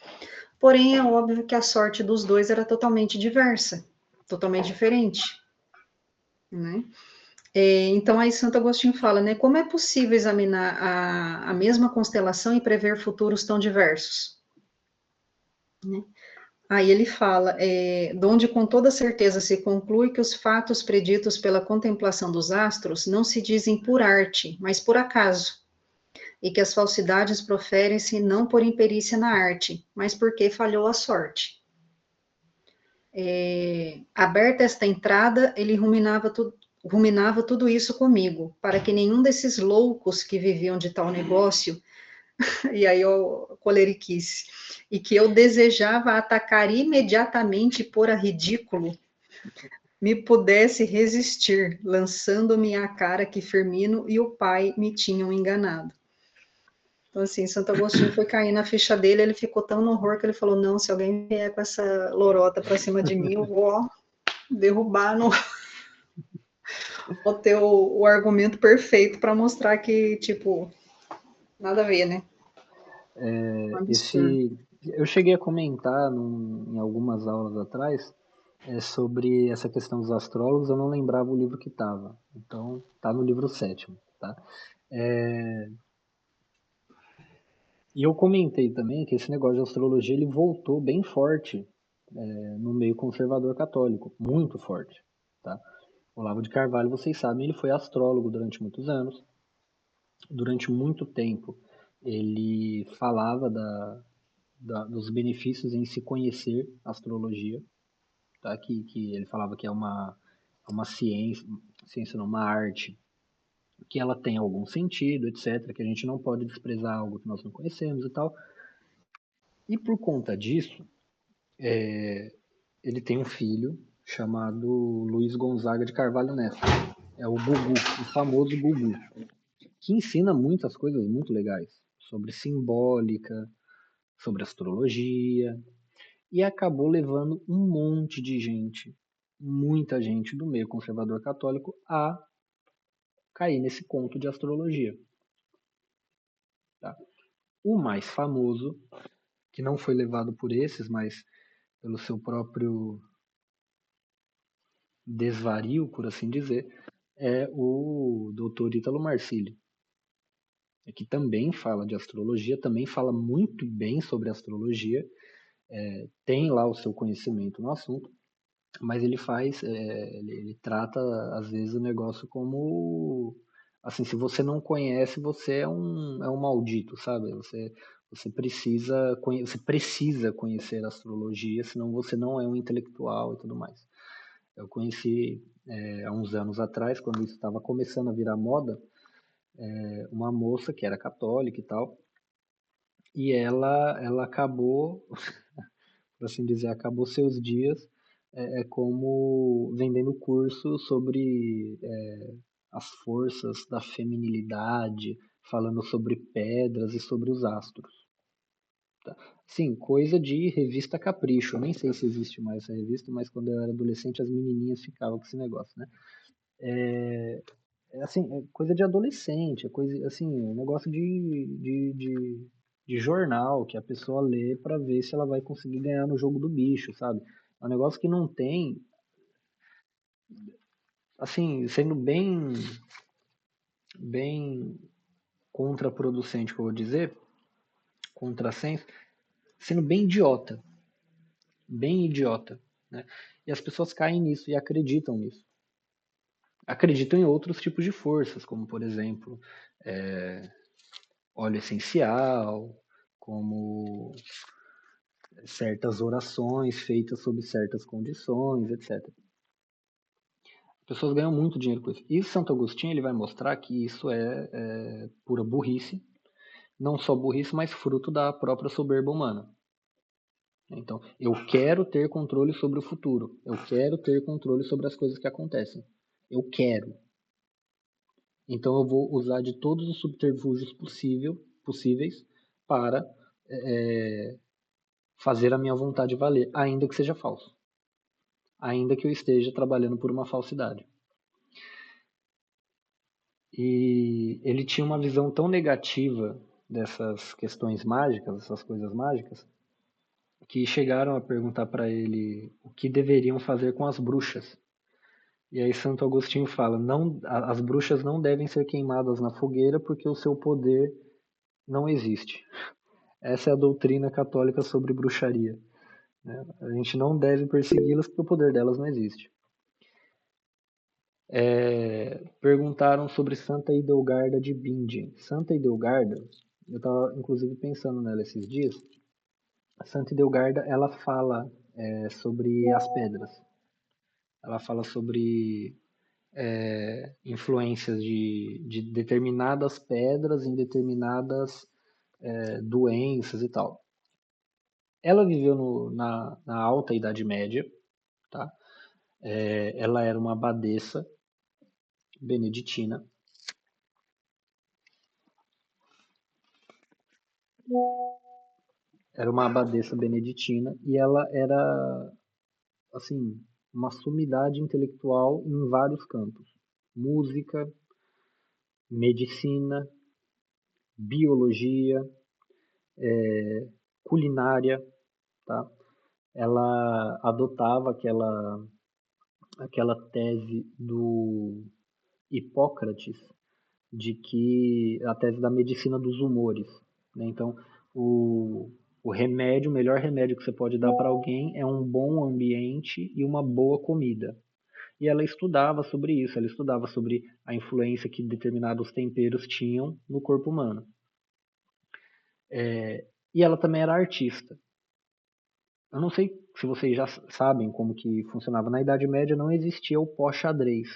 Porém, é óbvio que a sorte dos dois era totalmente diversa, totalmente diferente, né? Então, aí Santo Agostinho fala, né? Como é possível examinar a mesma constelação e prever futuros tão diversos? Né? Aí ele fala, de onde com toda certeza se conclui que os fatos preditos pela contemplação dos astros não se dizem por arte, mas por acaso, e que as falsidades proferem-se não por imperícia na arte, mas porque falhou a sorte. Aberta esta entrada, ele ruminava tudo isso comigo, para que nenhum desses loucos que viviam de tal negócio, e aí eu coleriquice, e que eu desejava atacar imediatamente e pôr a ridículo, me pudesse resistir, lançando-me à cara que Firmino e o pai me tinham enganado. Então, assim, Santo Agostinho foi cair na ficha dele, ele ficou tão no horror que ele falou, não, se alguém vier com essa lorota pra cima de mim, eu vou derrubar, no... vou ter o argumento perfeito para mostrar que, tipo, nada a ver, né? Um absurdo. Eu cheguei a comentar em algumas aulas atrás sobre essa questão dos astrólogos, eu não lembrava o livro que estava. Então, tá no livro 7º, tá? E eu comentei também que esse negócio de astrologia ele voltou bem forte no meio conservador católico, muito forte, tá? Olavo de Carvalho, vocês sabem, ele foi astrólogo durante muitos anos. Durante muito tempo, ele falava dos benefícios em se conhecer astrologia, tá? Que ele falava que é uma ciência não, uma arte, que ela tem algum sentido, etc., que a gente não pode desprezar algo que nós não conhecemos e tal. E por conta disso, ele tem um filho chamado Luiz Gonzaga de Carvalho Neto. É o Gugu, o famoso Gugu, que ensina muitas coisas muito legais sobre simbólica, sobre astrologia, e acabou levando um monte de gente, muita gente do meio conservador católico a cair nesse conto de astrologia. Tá? O mais famoso, que não foi levado por esses, mas pelo seu próprio desvario, por assim dizer, é o Dr. Ítalo Marcilli, que também fala de astrologia, também fala muito bem sobre astrologia, tem lá o seu conhecimento no assunto, mas ele trata às vezes o negócio como, assim, se você não conhece, você é um maldito, sabe? Você precisa conhecer a astrologia, senão você não é um intelectual e tudo mais. Eu conheci há uns anos atrás, quando isso estava começando a virar moda, uma moça que era católica e tal, e ela acabou, por assim dizer, acabou seus dias como vendendo curso sobre as forças da feminilidade, falando sobre pedras e sobre os astros. Tá? Sim, coisa de revista Capricho. Eu nem sei se existe mais essa revista, mas quando eu era adolescente as menininhas ficavam com esse negócio, né? Assim, é coisa de adolescente, é coisa assim, um negócio de jornal que a pessoa lê para ver se ela vai conseguir ganhar no jogo do bicho, sabe? É um negócio que não tem, assim, sendo bem contraproducente, que eu vou dizer, contrassenso, sendo bem idiota, né? E as pessoas caem nisso e acreditam nisso. Acreditam em outros tipos de forças, como por exemplo, óleo essencial, como certas orações feitas sob certas condições, etc. As pessoas ganham muito dinheiro com isso. E Santo Agostinho ele vai mostrar que isso é pura burrice, não só burrice, mas fruto da própria soberba humana. Então, eu quero ter controle sobre o futuro, eu quero ter controle sobre as coisas que acontecem. Eu quero. Então, eu vou usar de todos os subterfúgios possíveis para fazer a minha vontade valer, ainda que seja falso. Ainda que eu esteja trabalhando por uma falsidade. E ele tinha uma visão tão negativa dessas questões mágicas, essas coisas mágicas, que chegaram a perguntar para ele o que deveriam fazer com as bruxas. E aí Santo Agostinho fala, não, as bruxas não devem ser queimadas na fogueira porque o seu poder não existe. Essa é a doutrina católica sobre bruxaria, né? A gente não deve persegui-las porque o poder delas não existe. Perguntaram sobre Santa Idelgarda de Bingen. Santa Idelgarda, eu estava inclusive pensando nela esses dias. Santa Idelgarda, ela fala sobre as pedras. Ela fala sobre influências de determinadas pedras em determinadas doenças e tal. Ela viveu na Alta Idade Média, tá? Ela era uma abadesa beneditina. Era uma abadesa beneditina e ela era, assim, uma sumidade intelectual em vários campos: música, medicina, biologia, culinária, tá? Ela adotava aquela tese do Hipócrates, de que a tese da medicina dos humores, né? Então, o melhor remédio que você pode dar para alguém é um bom ambiente e uma boa comida. E ela estudava sobre isso, ela estudava sobre a influência que determinados temperos tinham no corpo humano. E ela também era artista. Eu não sei se vocês já sabem como que funcionava. Na Idade Média não existia o pó-xadrez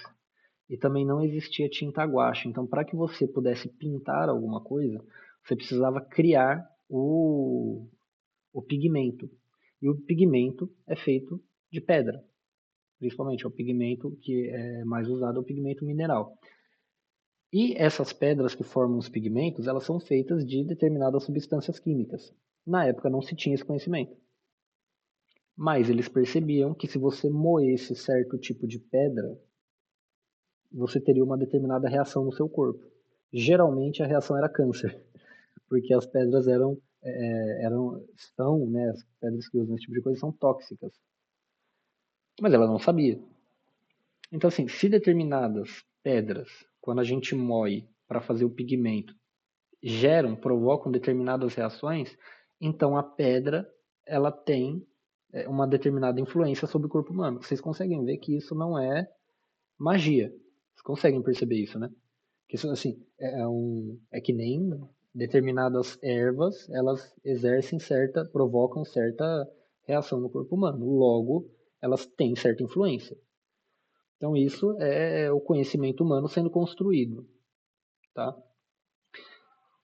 e também não existia tinta guache. Então, para que você pudesse pintar alguma coisa, você precisava criar o pigmento. E o pigmento é feito de pedra. Principalmente, é o pigmento que é mais usado, é o pigmento mineral. E essas pedras que formam os pigmentos, elas são feitas de determinadas substâncias químicas. Na época não se tinha esse conhecimento. Mas eles percebiam que se você moesse certo tipo de pedra, você teria uma determinada reação no seu corpo. Geralmente a reação era câncer, porque as pedras são, né, as pedras que usam esse tipo de coisa são tóxicas. Mas ela não sabia. Então, assim, se determinadas pedras, quando a gente moe para fazer o pigmento, provocam determinadas reações, então a pedra ela tem uma determinada influência sobre o corpo humano. Vocês conseguem ver que isso não é magia. Vocês conseguem perceber isso, né? Que isso, assim, é que nem determinadas ervas, elas provocam certa reação no corpo humano. Logo, elas têm certa influência. Então, isso é o conhecimento humano sendo construído, tá?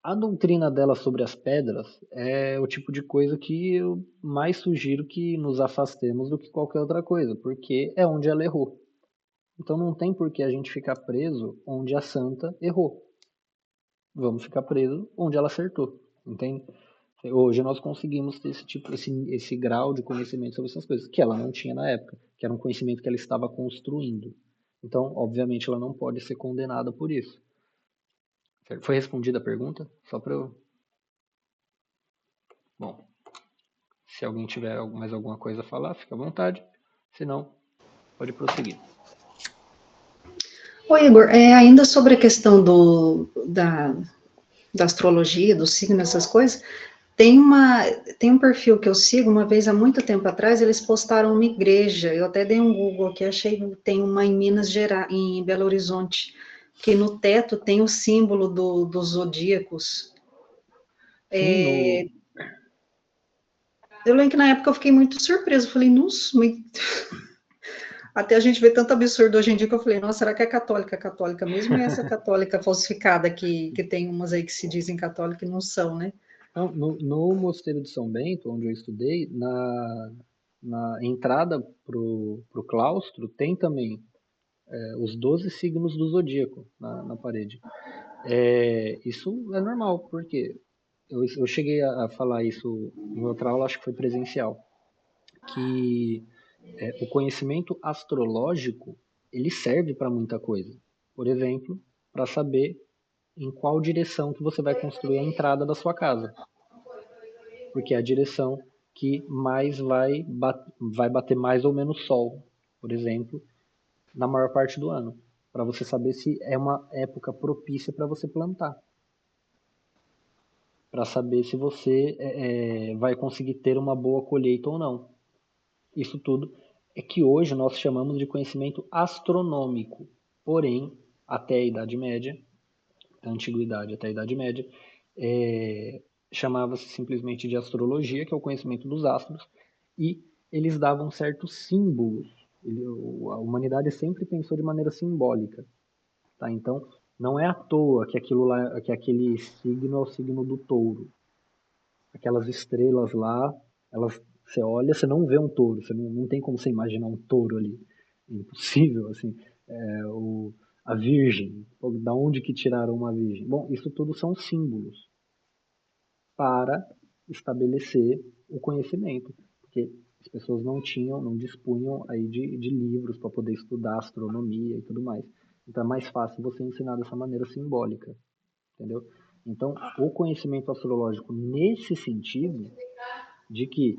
A doutrina dela sobre as pedras é o tipo de coisa que eu mais sugiro que nos afastemos do que qualquer outra coisa, porque é onde ela errou. Então não tem por que a gente ficar preso onde a santa errou. Vamos ficar preso onde ela acertou, entende? Hoje nós conseguimos ter esse grau de conhecimento sobre essas coisas, que ela não tinha na época, que era um conhecimento que ela estava construindo. Então, obviamente, ela não pode ser condenada por isso. Foi respondida a pergunta? Só para eu... Bom, se alguém tiver mais alguma coisa a falar, fica à vontade. Se não, pode prosseguir. Oi, Igor, ainda sobre a questão da astrologia, do signo, essas coisas, tem um perfil que eu sigo, uma vez há muito tempo atrás, eles postaram uma igreja, eu até dei um Google aqui, achei que tem uma em Minas Gerais, em Belo Horizonte, que no teto tem o símbolo dos zodíacos. Sim, Eu lembro que na época eu fiquei muito surpresa, falei, nossa, até a gente vê tanto absurdo hoje em dia que eu falei, nossa, será que é católica mesmo? E essa católica falsificada que tem umas aí que se dizem católicas e não são, né? Não, no Mosteiro de São Bento, onde eu estudei, na entrada pro claustro, tem também os 12 signos do zodíaco na parede. Isso é normal, porque eu cheguei a falar isso em outra aula, acho que foi presencial, que o conhecimento astrológico ele serve para muita coisa. Por exemplo, para saber em qual direção que você vai construir a entrada da sua casa, porque é a direção que mais vai bater mais ou menos sol, por exemplo, na maior parte do ano, para você saber se é uma época propícia para você plantar, para saber se você vai conseguir ter uma boa colheita ou não. Isso tudo é que hoje nós chamamos de conhecimento astronômico, porém, até a Idade Média, da Antiguidade até a Idade Média, chamava-se simplesmente de astrologia, que é o conhecimento dos astros, e eles davam certos símbolos. A humanidade sempre pensou de maneira simbólica, tá? Então, não é à toa que que aquele signo é o signo do touro. Aquelas estrelas lá, você olha, você não vê um touro, você não tem como você imaginar um touro ali. impossível, assim, a virgem, da onde que tiraram uma virgem? Bom, isso tudo são símbolos para estabelecer o conhecimento, porque as pessoas não dispunham aí de livros para poder estudar astronomia e tudo mais. Então é mais fácil você ensinar dessa maneira simbólica, entendeu? Então, o conhecimento astrológico nesse sentido de que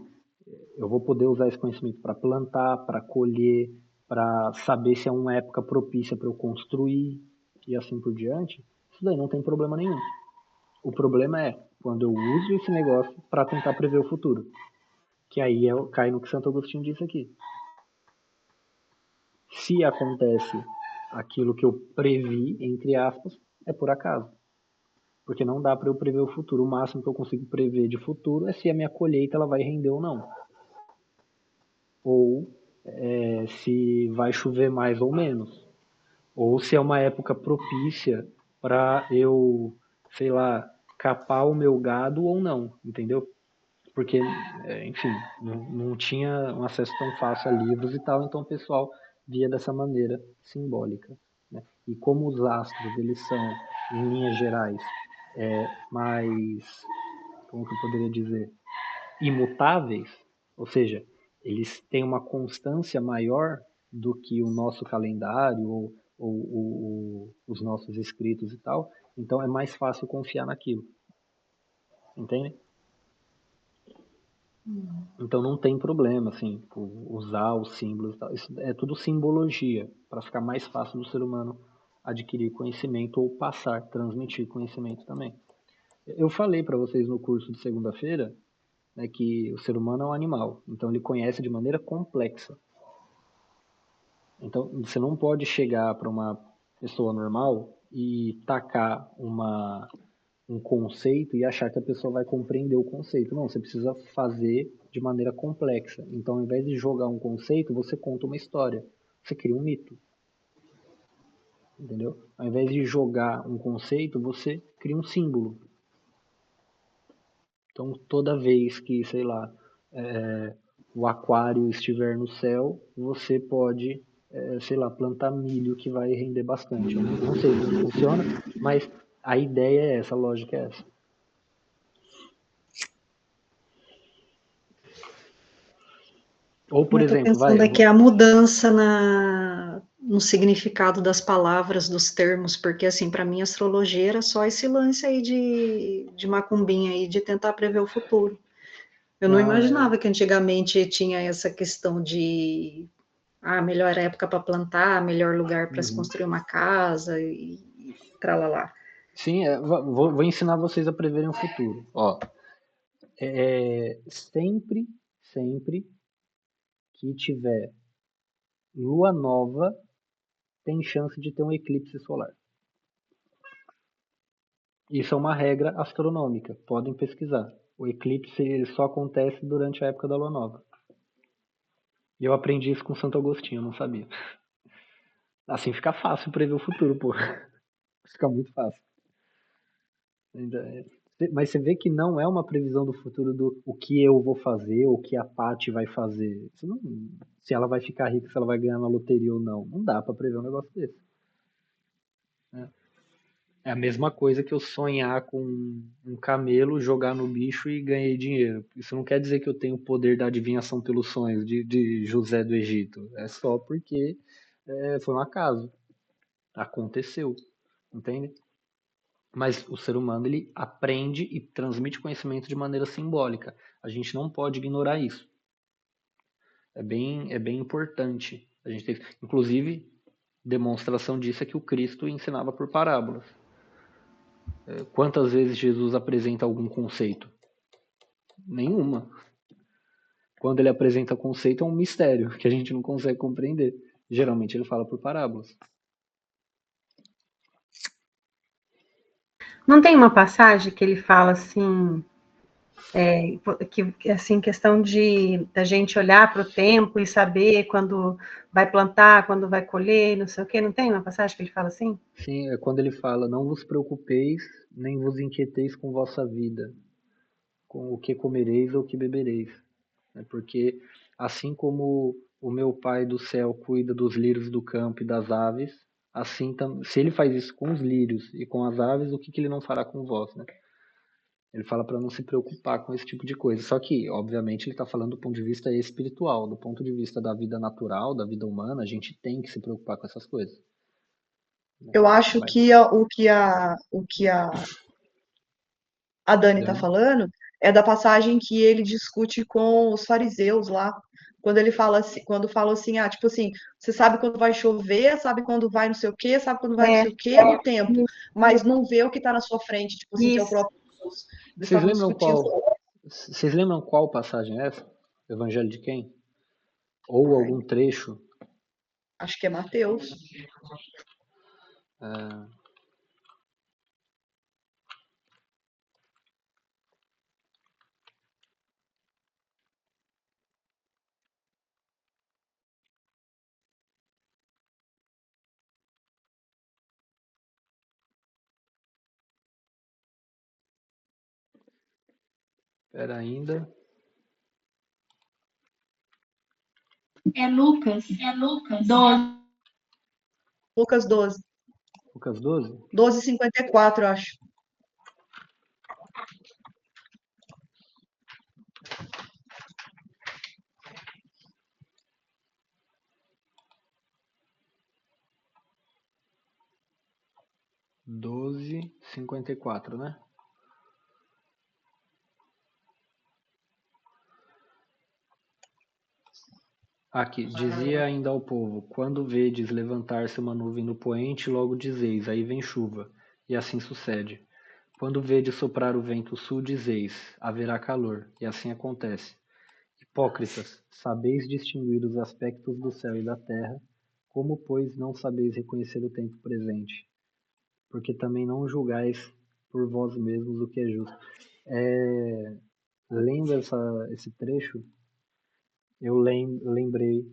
eu vou poder usar esse conhecimento para plantar, para colher, para saber se é uma época propícia para eu construir e assim por diante, isso daí não tem problema nenhum. O problema é quando eu uso esse negócio para tentar prever o futuro. Que aí cai no que Santo Agostinho disse aqui. Se acontece aquilo que eu previ, entre aspas, é por acaso. Porque não dá para eu prever o futuro. O máximo que eu consigo prever de futuro é se a minha colheita ela vai render ou não. Ou se vai chover mais ou menos. Ou se é uma época propícia para eu, sei lá, capar o meu gado ou não, entendeu? Porque, enfim, não tinha um acesso tão fácil a livros e tal, então o pessoal via dessa maneira simbólica. Né? E como os astros, eles são, em linhas gerais, mais, como que eu poderia dizer, imutáveis, ou seja, eles têm uma constância maior do que o nosso calendário ou os nossos escritos e tal, então é mais fácil confiar naquilo. Entende? Então não tem problema, assim, usar os símbolos e tal. Isso é tudo simbologia, para ficar mais fácil do ser humano adquirir conhecimento ou passar, transmitir conhecimento também. Eu falei para vocês no curso de segunda-feira, né, que o ser humano é um animal, então ele conhece de maneira complexa. Então você não pode chegar para uma pessoa normal e tacar um conceito e achar que a pessoa vai compreender o conceito. Não, você precisa fazer de maneira complexa. Então, ao invés de jogar um conceito, você conta uma história. Você cria um mito. Entendeu? Ao invés de jogar um conceito, você cria um símbolo. Então, toda vez que, sei lá, o aquário estiver no céu, você pode, sei lá, plantar milho que vai render bastante. Eu não sei como funciona, mas a ideia é essa, a lógica é essa. Ou, por Eu estou exemplo, pensando aqui a mudança no significado das palavras, dos termos, porque, assim, para mim, astrologia era só esse lance aí de macumbinha aí, de tentar prever o futuro. Eu não imaginava que antigamente tinha essa questão de melhor época para plantar, melhor lugar para se construir uma casa e tralalá. Sim, vou ensinar vocês a preverem o futuro. Ó, sempre que tiver lua nova, tem chance de ter um eclipse solar. Isso é uma regra astronômica, podem pesquisar. O eclipse ele só acontece durante a época da lua nova. E eu aprendi isso com Santo Agostinho, eu não sabia. Assim fica fácil prever o futuro, pô. Fica muito fácil. Mas você vê que não é uma previsão do futuro do o que eu vou fazer, ou o que a Paty vai fazer. Isso não, se ela vai ficar rica, se ela vai ganhar na loteria ou não. Não dá pra prever um negócio desse. É a mesma coisa que eu sonhar com um camelo, jogar no bicho e ganhei dinheiro. Isso não quer dizer que eu tenho o poder da adivinhação pelos sonhos de José do Egito. É só porque foi um acaso. Aconteceu. Entende? Mas o ser humano ele aprende e transmite conhecimento de maneira simbólica. A gente não pode ignorar isso. É bem importante. A gente tem, inclusive, demonstração disso é que o Cristo ensinava por parábolas. Quantas vezes Jesus apresenta algum conceito? Nenhuma. Quando ele apresenta conceito é um mistério que a gente não consegue compreender. Geralmente ele fala por parábolas. Não tem uma passagem que ele fala assim, que assim, questão de da gente olhar para o tempo e saber quando vai plantar, quando vai colher, não sei o quê. Não tem uma passagem que ele fala assim? Sim, é quando ele fala: não vos preocupeis, nem vos inquieteis com vossa vida, com o que comereis ou o que bebereis. Porque assim como o meu Pai do céu cuida dos lírios do campo e das aves, assim, se ele faz isso com os lírios e com as aves, o que ele não fará com vós, né? Ele fala para não se preocupar com esse tipo de coisa. Só que, obviamente, ele está falando do ponto de vista espiritual. Do ponto de vista da vida natural, da vida humana, a gente tem que se preocupar com essas coisas. Eu acho Mas, que o que a Dani está Dani? falando é da passagem que ele discute com os fariseus lá, quando ele fala assim, quando fala assim, tipo assim, você sabe quando vai chover, sabe quando vai não sei o quê, sabe quando vai não É, sei o quê do tempo, mas não vê o que está na sua frente, tipo assim, que é o isso. próprio Deus. Eles Vocês estavam lembram discutindo. vocês lembram qual passagem é essa? Evangelho de quem? Ou Ai, algum trecho? acho que é Mateus. É, Espera ainda. É Lucas 12. Lucas 12. Lucas 12? 12:54, eu acho. Doze, 54, né? Aqui, dizia ainda ao povo, quando vedes levantar-se uma nuvem no poente, logo dizeis, aí vem chuva, e assim sucede. Quando vedes soprar o vento sul, dizeis, haverá calor, e assim acontece. Hipócritas, sabeis distinguir os aspectos do céu e da terra, como, pois, não sabeis reconhecer o tempo presente? Porque também não julgais por vós mesmos o que é justo. Lendo esse trecho, eu lembrei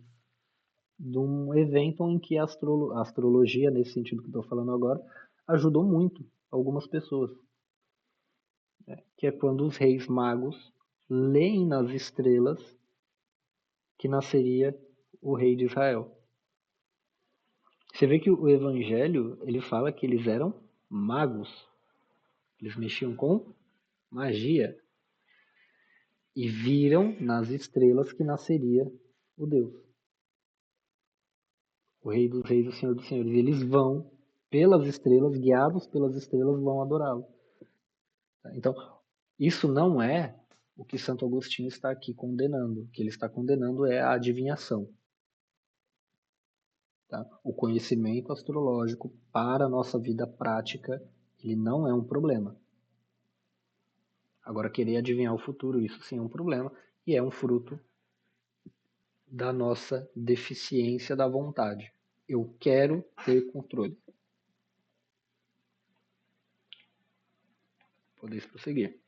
de um evento em que a astrologia, nesse sentido que estou falando agora, ajudou muito algumas pessoas. Que é quando os reis magos leem nas estrelas que nasceria o rei de Israel. Você vê que o evangelho, ele fala que eles eram magos. Eles mexiam com magia. E viram nas estrelas que nasceria o Deus. O rei dos reis, o senhor dos senhores. E eles vão pelas estrelas, guiados pelas estrelas, vão adorá-lo. Então, isso não é o que Santo Agostinho está aqui condenando. O que ele está condenando é a adivinhação. Tá? O conhecimento astrológico para a nossa vida prática, ele não é um problema. Agora, querer adivinhar o futuro, isso sim é um problema, e é um fruto da nossa deficiência da vontade. Eu quero ter controle. Podeis prosseguir.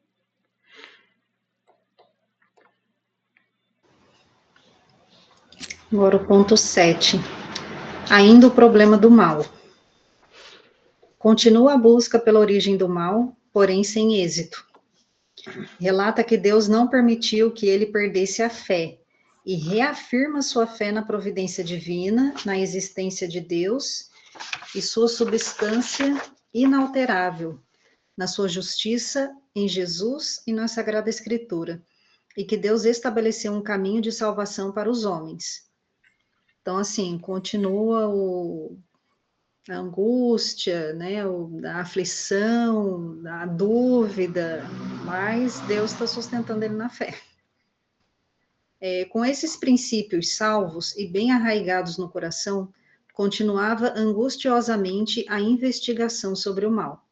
Agora o ponto 7. Ainda o problema do mal. Continua a busca pela origem do mal, porém sem êxito. Relata que Deus não permitiu que ele perdesse a fé e reafirma sua fé na providência divina, na existência de Deus e sua substância inalterável, na sua justiça em Jesus e na Sagrada Escritura, e que Deus estabeleceu um caminho de salvação para os homens. Então, assim, continua a angústia, né, a aflição, a dúvida, mas Deus está sustentando ele na fé. Com esses princípios salvos e bem arraigados no coração, continuava angustiosamente a investigação sobre o mal.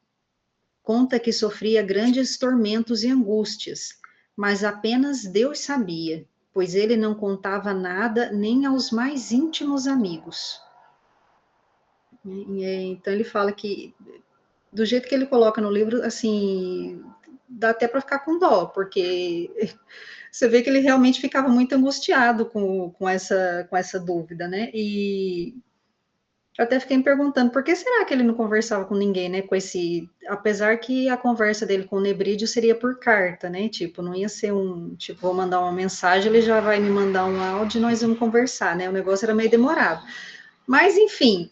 Conta que sofria grandes tormentos e angústias, mas apenas Deus sabia, pois ele não contava nada nem aos mais íntimos amigos. Então ele fala que, do jeito que ele coloca no livro, assim, dá até para ficar com dó, porque você vê que ele realmente ficava muito angustiado com essa dúvida, né? E Eu até fiquei me perguntando, por que será que ele não conversava com ninguém, né? Com esse, apesar que a conversa dele com o Nebrídio seria por carta, né? Tipo, não ia ser um, tipo, vou mandar uma mensagem, ele já vai me mandar um áudio e nós vamos conversar, né? O negócio era meio demorado. Mas, enfim,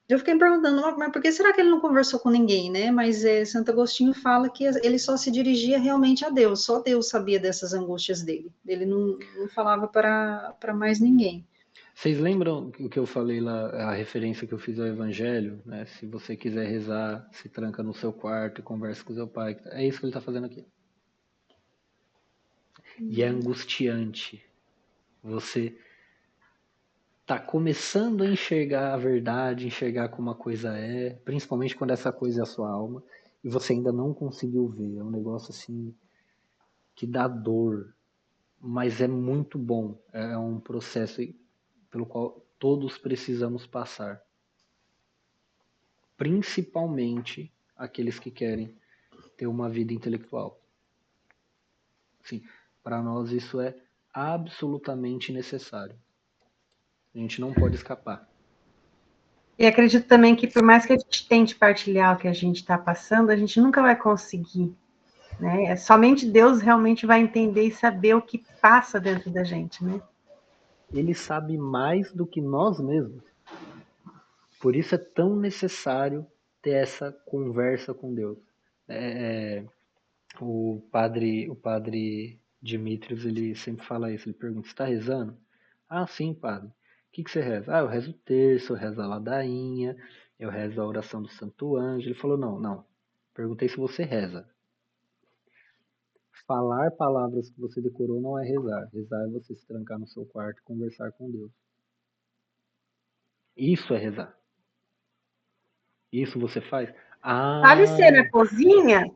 eu fiquei me perguntando, mas por que será que ele não conversou com ninguém, né? Mas Santo Agostinho fala que ele só se dirigia realmente a Deus, só Deus sabia dessas angústias dele. Ele não falava para mais ninguém. Vocês lembram o que eu falei lá, a referência que eu fiz ao Evangelho, né? Se você quiser rezar, se tranca no seu quarto e conversa com seu pai. É isso que ele está fazendo aqui. E é angustiante. Você tá começando a enxergar a verdade, enxergar como a coisa é, principalmente quando essa coisa é a sua alma, e você ainda não conseguiu ver. É um negócio assim que dá dor, mas é muito bom. É um processo pelo qual todos precisamos passar. Principalmente aqueles que querem ter uma vida intelectual. Assim, para nós isso é absolutamente necessário. A gente não pode escapar. E acredito também que por mais que a gente tente partilhar o que a gente está passando, a gente nunca vai conseguir, né? Somente Deus realmente vai entender e saber o que passa dentro da gente, né? Ele sabe mais do que nós mesmos. Por isso é tão necessário ter essa conversa com Deus. O padre Dimitrios, ele sempre fala isso. Ele pergunta: está rezando? Ah, sim, padre. O que você reza? Ah, eu rezo o terço, eu rezo a ladainha, eu rezo a oração do Santo Anjo. Ele falou: não. Perguntei se você reza. Falar palavras que você decorou não é rezar. Rezar é você se trancar no seu quarto e conversar com Deus. Isso é rezar. Isso você faz? Pode ser Ah, na cozinha?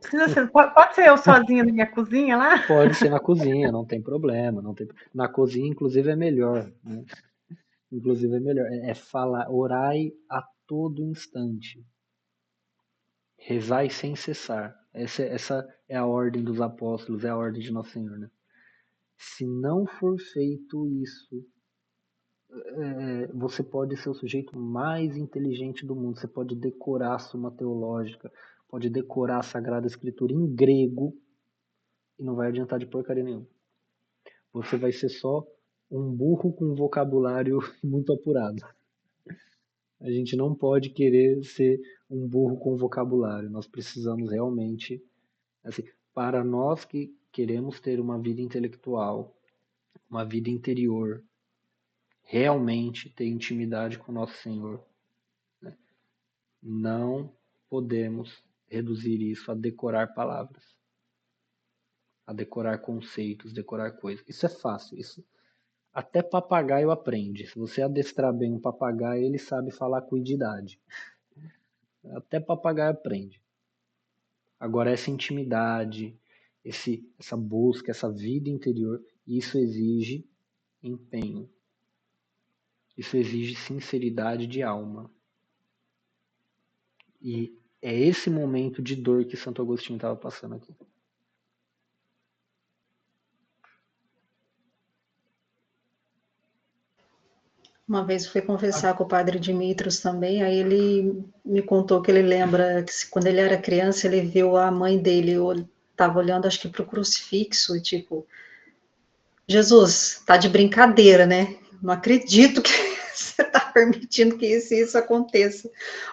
Pode ser eu sozinha na minha cozinha lá? pode ser na cozinha, não tem problema. Não tem... Na cozinha, inclusive, é melhor. Né? Inclusive, é melhor. É falar, orai a todo instante. Rezai sem cessar. Essa é a ordem dos apóstolos, é a ordem de Nosso Senhor. Né? Se não for feito isso, você pode ser o sujeito mais inteligente do mundo. Você pode decorar a Suma Teológica, pode decorar a Sagrada Escritura em grego e não vai adiantar de porcaria nenhuma. Você vai ser só um burro com um vocabulário muito apurado. A gente não pode querer ser um burro com vocabulário. Nós precisamos realmente, assim, para nós que queremos ter uma vida intelectual, uma vida interior, realmente ter intimidade com nosso Senhor, né? Não podemos reduzir isso a decorar palavras, a decorar conceitos, decorar coisas. Isso é fácil. Isso até papagaio aprende. Se você adestrar bem um papagaio, ele sabe falar com idade. Até papagaio aprende. Agora, essa intimidade, essa busca, essa vida interior, isso exige empenho. Isso exige sinceridade de alma. E é esse momento de dor que Santo Agostinho estava passando aqui. Uma vez eu fui conversar com o padre Dimitrios também, aí ele me contou que ele lembra que quando ele era criança, ele viu a mãe dele, estava olhando acho que para o crucifixo, e tipo, Jesus, tá de brincadeira, né? Não acredito que você está permitindo que isso aconteça.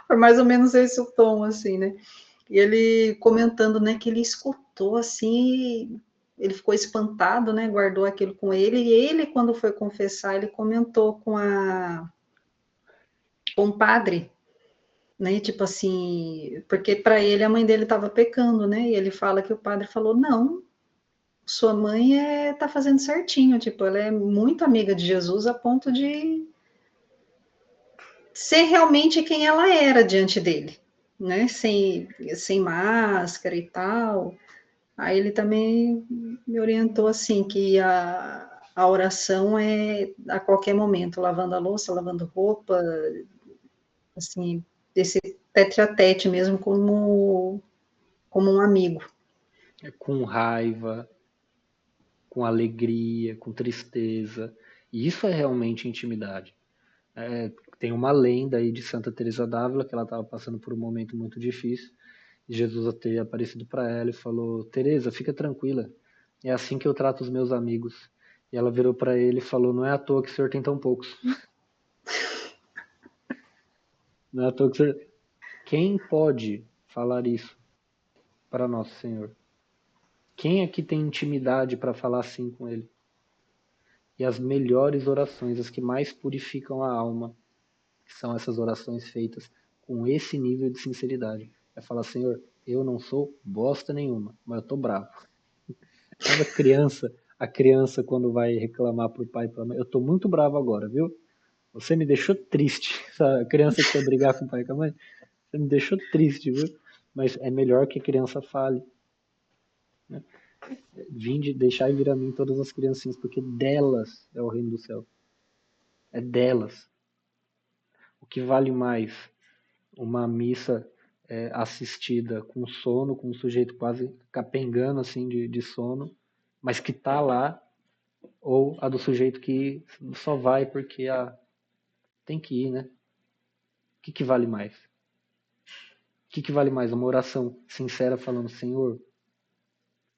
Foi mais ou menos esse o tom, assim, né? E ele comentando, né, que ele escutou assim, ele ficou espantado, né, guardou aquilo com ele, e ele, quando foi confessar, ele comentou com o padre, né, tipo assim, porque para ele a mãe dele estava pecando, né, e ele fala que o padre falou, não, sua mãe tá fazendo certinho, tipo, ela é muito amiga de Jesus a ponto de ser realmente quem ela era diante dele, né, sem máscara e tal. Aí ele também me orientou assim, que a oração é a qualquer momento, lavando a louça, lavando roupa, assim, esse tete a tete mesmo, como um amigo. Com raiva, com alegria, com tristeza. E isso é realmente intimidade. Tem uma lenda aí de Santa Teresa d'Ávila, que ela estava passando por um momento muito difícil, e Jesus teria aparecido para ela e falou: Teresa, fica tranquila, é assim que eu trato os meus amigos. E ela virou para ele e falou: não é à toa que o senhor tem tão poucos. Não é à toa que o senhor... Quem pode falar isso para nosso Senhor? Quem aqui tem intimidade para falar assim com Ele? E as melhores orações, as que mais purificam a alma, são essas orações feitas com esse nível de sinceridade. É falar: Senhor, eu não sou bosta nenhuma, mas eu tô bravo. Sabe a criança quando vai reclamar pro pai e pra mãe: eu tô muito bravo agora, viu? Você me deixou triste. A criança que quer brigar com o pai e com a mãe, você me deixou triste, viu? Mas é melhor que a criança fale. Né? Vinde, deixai vir a mim todas as criancinhas, porque delas é o reino do céu. É delas. O que vale mais? Uma missa assistida com sono, com um sujeito quase capengando assim de sono, mas que tá lá, ou a do sujeito que só vai porque tem que ir, né? O que vale mais? O que vale mais? Uma oração sincera falando: Senhor,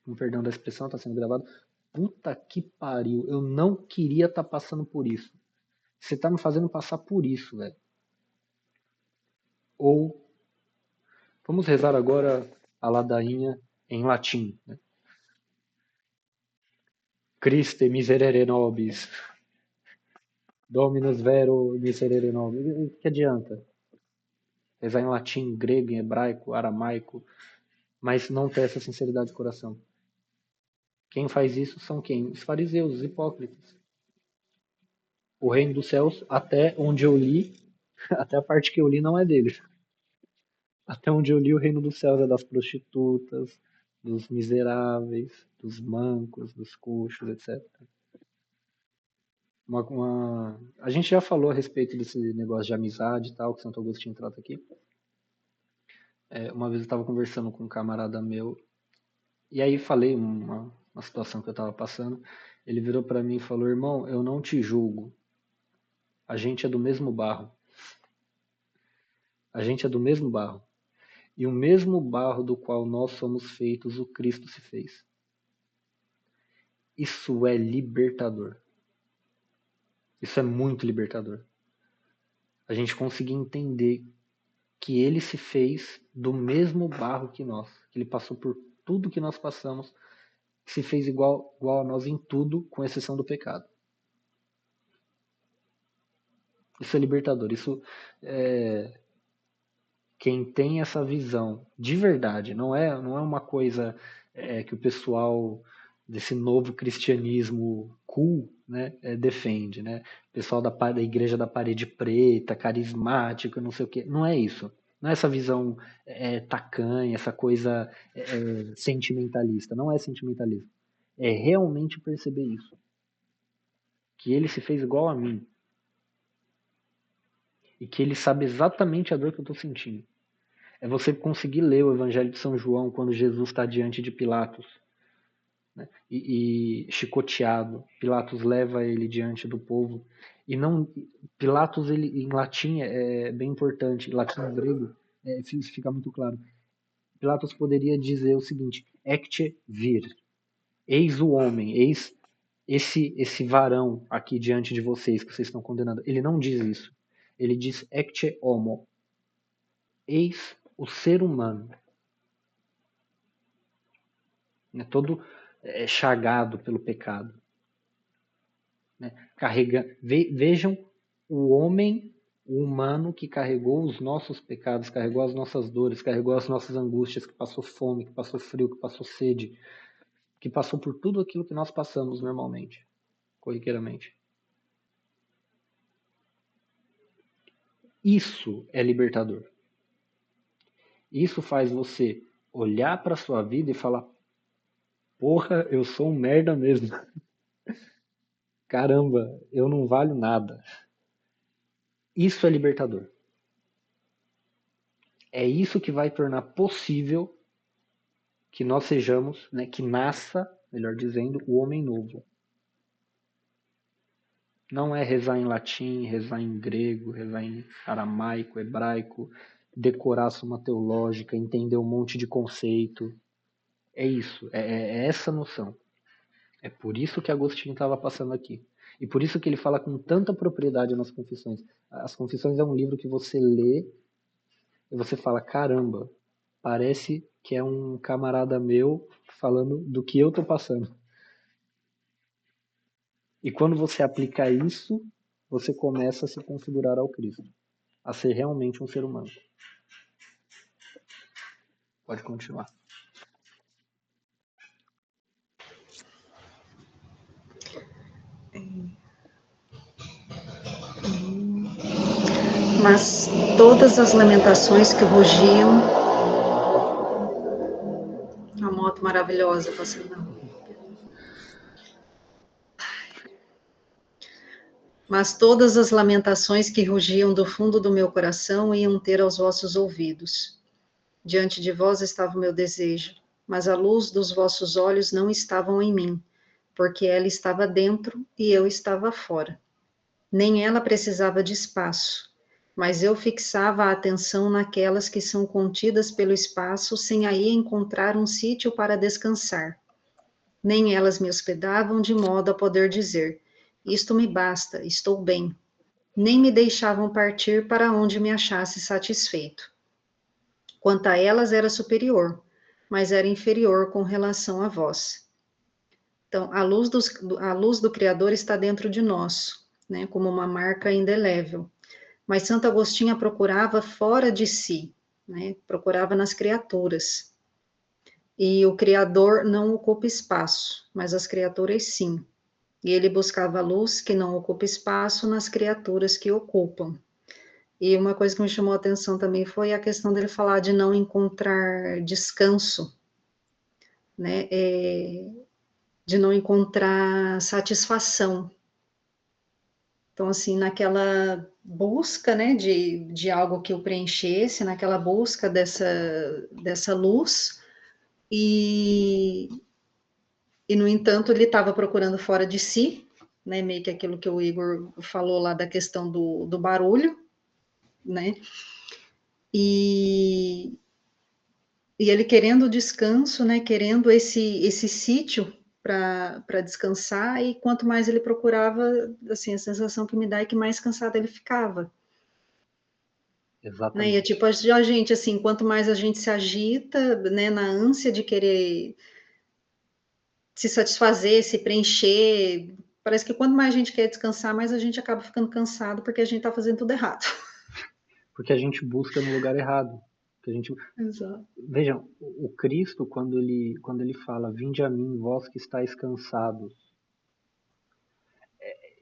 com perdão da expressão, está sendo gravado, puta que pariu, eu não queria estar passando por isso. Você tá me fazendo passar por isso, velho. Ou, vamos rezar agora a ladainha em latim. Né? Christe miserere nobis, Dominus vero miserere nobis. O que adianta? Rezar em latim, grego, em hebraico, aramaico, mas não ter essa sinceridade de coração. Quem faz isso são quem? Os fariseus, os hipócritas. O reino dos céus, até onde eu li, até a parte que eu li não é deles. Até onde eu li, o reino dos céus é das prostitutas, dos miseráveis, dos mancos, dos coxos, etc. A gente já falou a respeito desse negócio de amizade e tal, que Santo Agostinho trata aqui. Uma vez eu estava conversando com um camarada meu, e aí falei uma situação que eu estava passando. Ele virou para mim e falou: irmão, eu não te julgo. A gente é do mesmo barro. A gente é do mesmo barro. E o mesmo barro do qual nós somos feitos, o Cristo se fez. Isso é libertador. Isso é muito libertador. A gente conseguir entender que ele se fez do mesmo barro que nós. Que ele passou por tudo que nós passamos, se fez igual a nós em tudo, com exceção do pecado. Isso é libertador. Isso quem tem essa visão de verdade, não é uma coisa que o pessoal desse novo cristianismo cool, né, defende, né? O pessoal da igreja da parede preta, carismático, não sei o quê. Não é isso. Não é essa visão tacanha, essa coisa sentimentalista. Não é sentimentalismo. É realmente perceber isso. Que ele se fez igual a mim. E que ele sabe exatamente a dor que eu estou sentindo. É você conseguir ler o Evangelho de São João quando Jesus está diante de Pilatos, né? e chicoteado. Pilatos leva ele diante do povo. E não. Pilatos, ele, em latim, é bem importante, latim e grego, isso fica muito claro. Pilatos poderia dizer o seguinte: ecce vir. Eis o homem, eis esse varão aqui diante de vocês que vocês estão condenando. Ele não diz isso. Ele diz ecce homo. Eis o ser humano. Né, todo chagado pelo pecado. Né, vejam o homem, o humano que carregou os nossos pecados, carregou as nossas dores, carregou as nossas angústias, que passou fome, que passou frio, que passou sede, que passou por tudo aquilo que nós passamos normalmente, corriqueiramente. Isso é libertador. Isso faz você olhar para a sua vida e falar: porra, eu sou um merda mesmo. Caramba, eu não valho nada. Isso é libertador. É isso que vai tornar possível que nós sejamos, né, que nasça, melhor dizendo, o homem novo. Não é rezar em latim, rezar em grego, rezar em aramaico, hebraico, decorar a suma teológica, entender um monte de conceito. É isso, é essa noção. É por isso que Agostinho estava passando aqui. E por isso que ele fala com tanta propriedade nas Confissões. As Confissões é um livro que você lê e você fala, caramba, parece que é um camarada meu falando do que eu estou passando. E quando você aplica isso, você começa a se configurar ao Cristo, a ser realmente um ser humano. Pode continuar. Mas todas as lamentações que rugiam, a moto maravilhosa passando. Mas todas as lamentações que rugiam do fundo do meu coração iam ter aos vossos ouvidos. Diante de vós estava o meu desejo, mas a luz dos vossos olhos não estavam em mim, porque ela estava dentro e eu estava fora. Nem ela precisava de espaço, mas eu fixava a atenção naquelas que são contidas pelo espaço, sem aí encontrar um sítio para descansar. Nem elas me hospedavam de modo a poder dizer: isto me basta, estou bem. Nem me deixavam partir para onde me achasse satisfeito. Quanto a elas era superior, mas era inferior com relação a vós. Então, a luz do Criador está dentro de nós, né, como uma marca indelével. Mas Santo Agostinho a procurava fora de si, né, procurava nas criaturas. E o Criador não ocupa espaço, mas as criaturas sim. E ele buscava a luz que não ocupa espaço nas criaturas que ocupam. E uma coisa que me chamou a atenção também foi a questão dele falar de não encontrar descanso, né? De não encontrar satisfação. Então, assim, naquela busca, né, de algo que o preenchesse, naquela busca dessa luz, e no entanto, ele estava procurando fora de si, né, meio que aquilo que o Igor falou lá da questão do barulho, né, e ele querendo descanso, né, querendo esse sítio para descansar, e quanto mais ele procurava, assim, a sensação que me dá é que mais cansado ele ficava. Né? E é Exatamente. tipo a gente, assim, quanto mais a gente se agita, né, na ânsia de querer se satisfazer, se preencher, parece que quanto mais a gente quer descansar, mais a gente acaba ficando cansado porque a gente está fazendo tudo errado. Porque a gente busca no lugar errado. Que a gente... Exato. Vejam, o Cristo, quando ele fala, vinde a mim, vós que estáis cansados,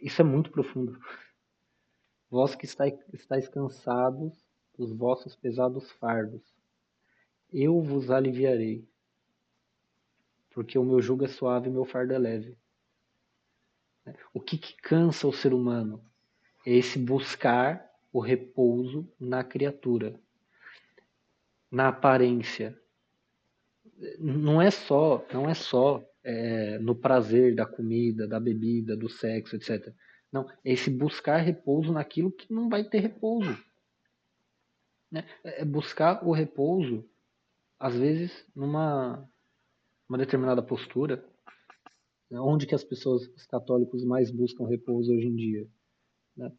isso é muito profundo. Vós que estáis cansados dos vossos pesados fardos, eu vos aliviarei, porque o meu jugo é suave e meu fardo é leve. O que cansa o ser humano? É esse buscar o repouso na criatura, na aparência. Não é só no prazer da comida, da bebida, do sexo, etc. Não, é esse buscar repouso naquilo que não vai ter repouso. Né? É buscar o repouso, às vezes, numa uma determinada postura. Né? Onde que as pessoas, os católicos, mais buscam repouso hoje em dia? Né?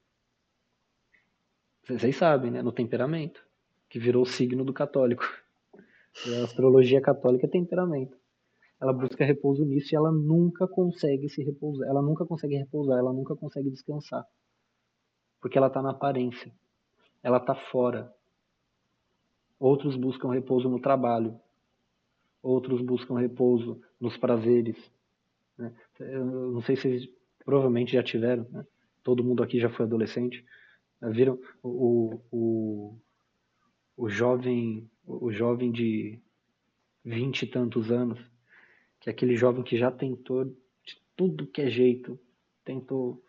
Vocês sabem, né? No temperamento, que virou o signo do católico. A astrologia católica é temperamento. Ela busca repouso nisso e ela nunca consegue se repousar. Ela nunca consegue repousar, ela nunca consegue descansar. Porque ela está na aparência. Ela está fora. Outros buscam repouso no trabalho. Outros buscam repouso nos prazeres. Né? Eu não sei se vocês provavelmente já tiveram. Né? Todo mundo aqui já foi adolescente. Viram o jovem de 20 e tantos anos, que é aquele jovem que já tentou de tudo que é jeito, tentou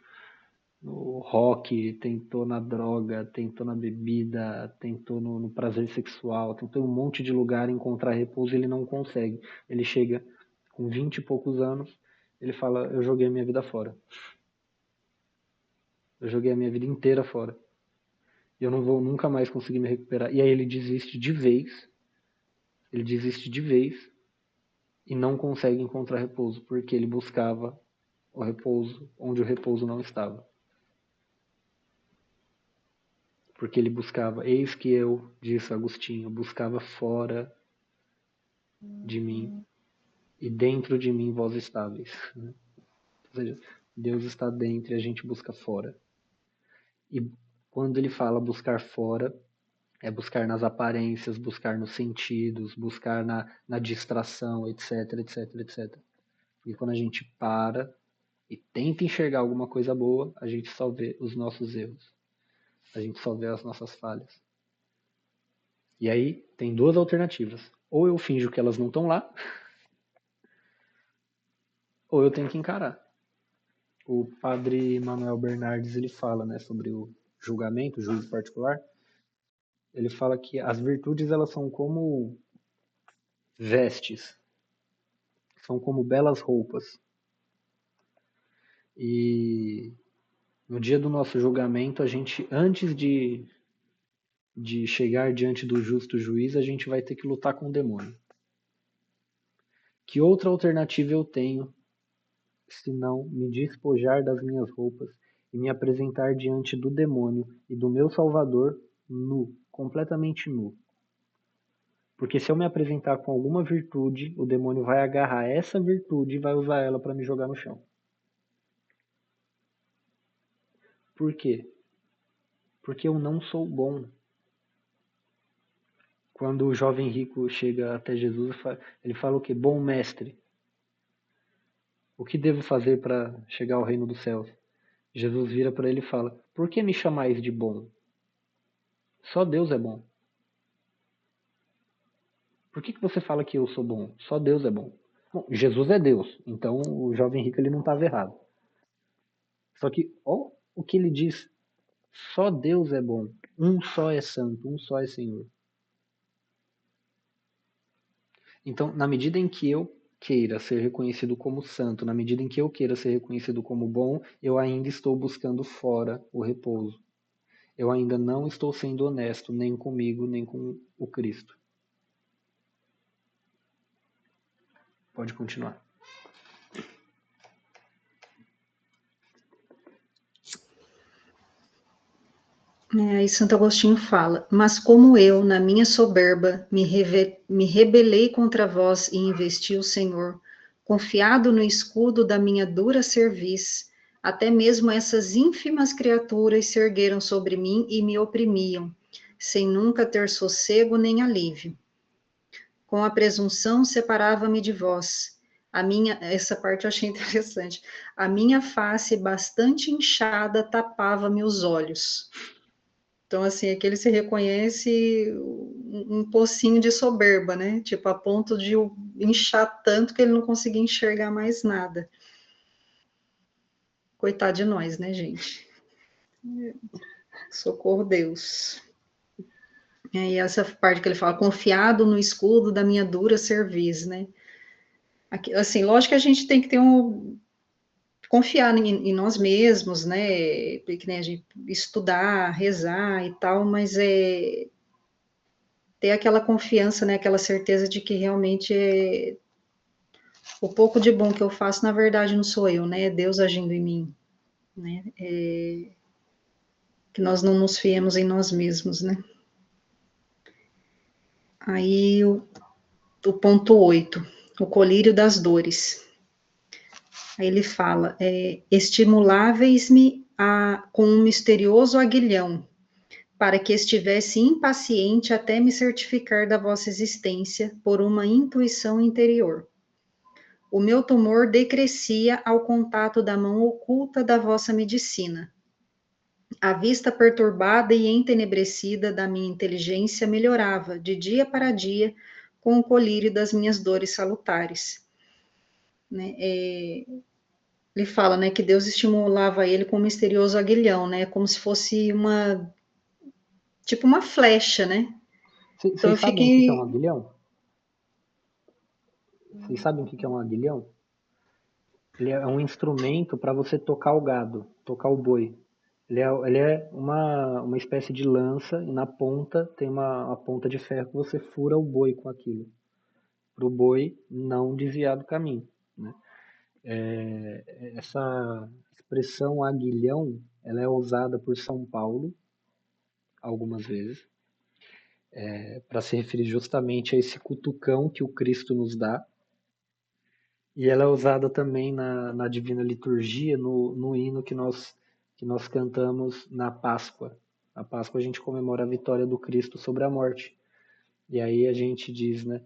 no rock, tentou na droga, tentou na bebida, tentou no prazer sexual, tentou em um monte de lugar encontrar repouso e ele não consegue. Ele chega com 20 e poucos anos, ele fala, eu joguei minha vida fora. Eu joguei a minha vida inteira fora. E eu não vou nunca mais conseguir me recuperar. E aí ele desiste de vez. Ele desiste de vez e não consegue encontrar repouso, porque ele buscava o repouso onde o repouso não estava. Porque ele buscava, eis que eu, disse Agostinho, buscava fora de mim e dentro de mim vós estáveis. Né? Ou seja, Deus está dentro e a gente busca fora. E quando ele fala buscar fora, é buscar nas aparências, buscar nos sentidos, buscar na distração, etc, etc, etc. E quando a gente para e tenta enxergar alguma coisa boa, a gente só vê os nossos erros. A gente só vê as nossas falhas. E aí tem duas alternativas. Ou eu finjo que elas não estão lá, ou eu tenho que encarar. O padre Manuel Bernardes, ele fala, né, sobre o julgamento, o juízo particular. Ele fala que as virtudes, elas são como vestes, são como belas roupas. E no dia do nosso julgamento, a gente, antes de chegar diante do justo juiz, a gente vai ter que lutar com o demônio. Que outra alternativa eu tenho, se não me despojar das minhas roupas e me apresentar diante do demônio e do meu Salvador nu, completamente nu? Porque se eu me apresentar com alguma virtude, o demônio vai agarrar essa virtude e vai usar ela para me jogar no chão. Por quê? Porque eu não sou bom. Quando o jovem rico chega até Jesus, ele fala o quê? Bom mestre, o que devo fazer para chegar ao reino dos céus? Jesus vira para ele e fala, por que me chamais de bom? Só Deus é bom. Por que você fala que eu sou bom? Só Deus é bom. Bom, Jesus é Deus, então o jovem rico ele não estava errado. Só que, ó, o que ele diz, só Deus é bom, um só é santo, um só é Senhor. Então, na medida em que eu queira ser reconhecido como santo, na medida em que eu queira ser reconhecido como bom, eu ainda estou buscando fora o repouso. Eu ainda não estou sendo honesto, nem comigo, nem com o Cristo. Pode continuar. Aí Santo Agostinho fala, mas como eu, na minha soberba, me rebelei contra vós e investi o Senhor, confiado no escudo da minha dura cerviz, até mesmo essas ínfimas criaturas se ergueram sobre mim e me oprimiam, sem nunca ter sossego nem alívio. Com a presunção separava-me de vós. Essa parte eu achei interessante. A minha face bastante inchada tapava-me os olhos. Então, assim, aqui ele se reconhece um pocinho de soberba, né? Tipo, a ponto de inchar tanto que ele não conseguia enxergar mais nada. Coitado de nós, né, gente? Socorro, Deus. E essa parte que ele fala, confiado no escudo da minha dura cerviz, né? Aqui, assim, lógico que a gente tem que ter confiar em nós mesmos, né? Porque, né, a gente estudar, rezar e tal, mas ter aquela confiança, né? Aquela certeza de que realmente o pouco de bom que eu faço, na verdade, não sou eu, né? É Deus agindo em mim, né? Que nós não nos fiemos em nós mesmos, né? Aí o ponto 8, o colírio das dores. Aí ele fala, estimuláveis-me com um misterioso aguilhão, para que estivesse impaciente até me certificar da vossa existência por uma intuição interior. O meu tumor decrescia ao contato da mão oculta da vossa medicina. A vista perturbada e entenebrecida da minha inteligência melhorava, de dia para dia, com o colírio das minhas dores salutares. Né? Ele fala, né, que Deus estimulava ele com um misterioso aguilhão, né, como se fosse tipo uma flecha, né? Então eu Vocês sabem o que é um fiquei, aguilhão? Vocês sabem o que é um aguilhão? Ele é um instrumento para você tocar o gado, tocar o boi. Ele é uma espécie de lança e na ponta tem uma ponta de ferro que você fura o boi com aquilo, para o boi não desviar do caminho, né? Essa expressão aguilhão, ela é usada por São Paulo algumas vezes, para se referir justamente a esse cutucão que o Cristo nos dá. E ela é usada também na Divina Liturgia, no hino que nós cantamos na Páscoa. Na Páscoa a gente comemora a vitória do Cristo sobre a morte. E aí a gente diz, né?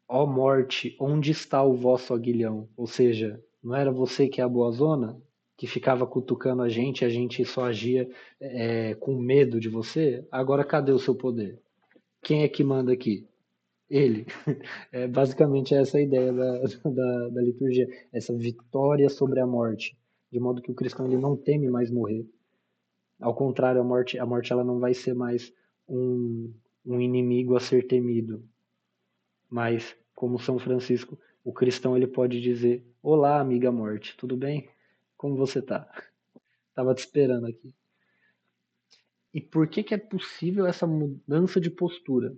Ó morte, onde está o vosso aguilhão? Ou seja, não era você que é a boa zona, que ficava cutucando a gente só agia com medo de você? Agora cadê o seu poder? Quem é que manda aqui? Ele. Basicamente essa é a ideia da liturgia, essa vitória sobre a morte, de modo que o cristão ele não teme mais morrer. Ao contrário, a morte ela não vai ser mais um inimigo a ser temido, mas como São Francisco, o cristão ele pode dizer: Olá, amiga morte, tudo bem? Como você tá? Tava te esperando aqui. E por que é possível essa mudança de postura?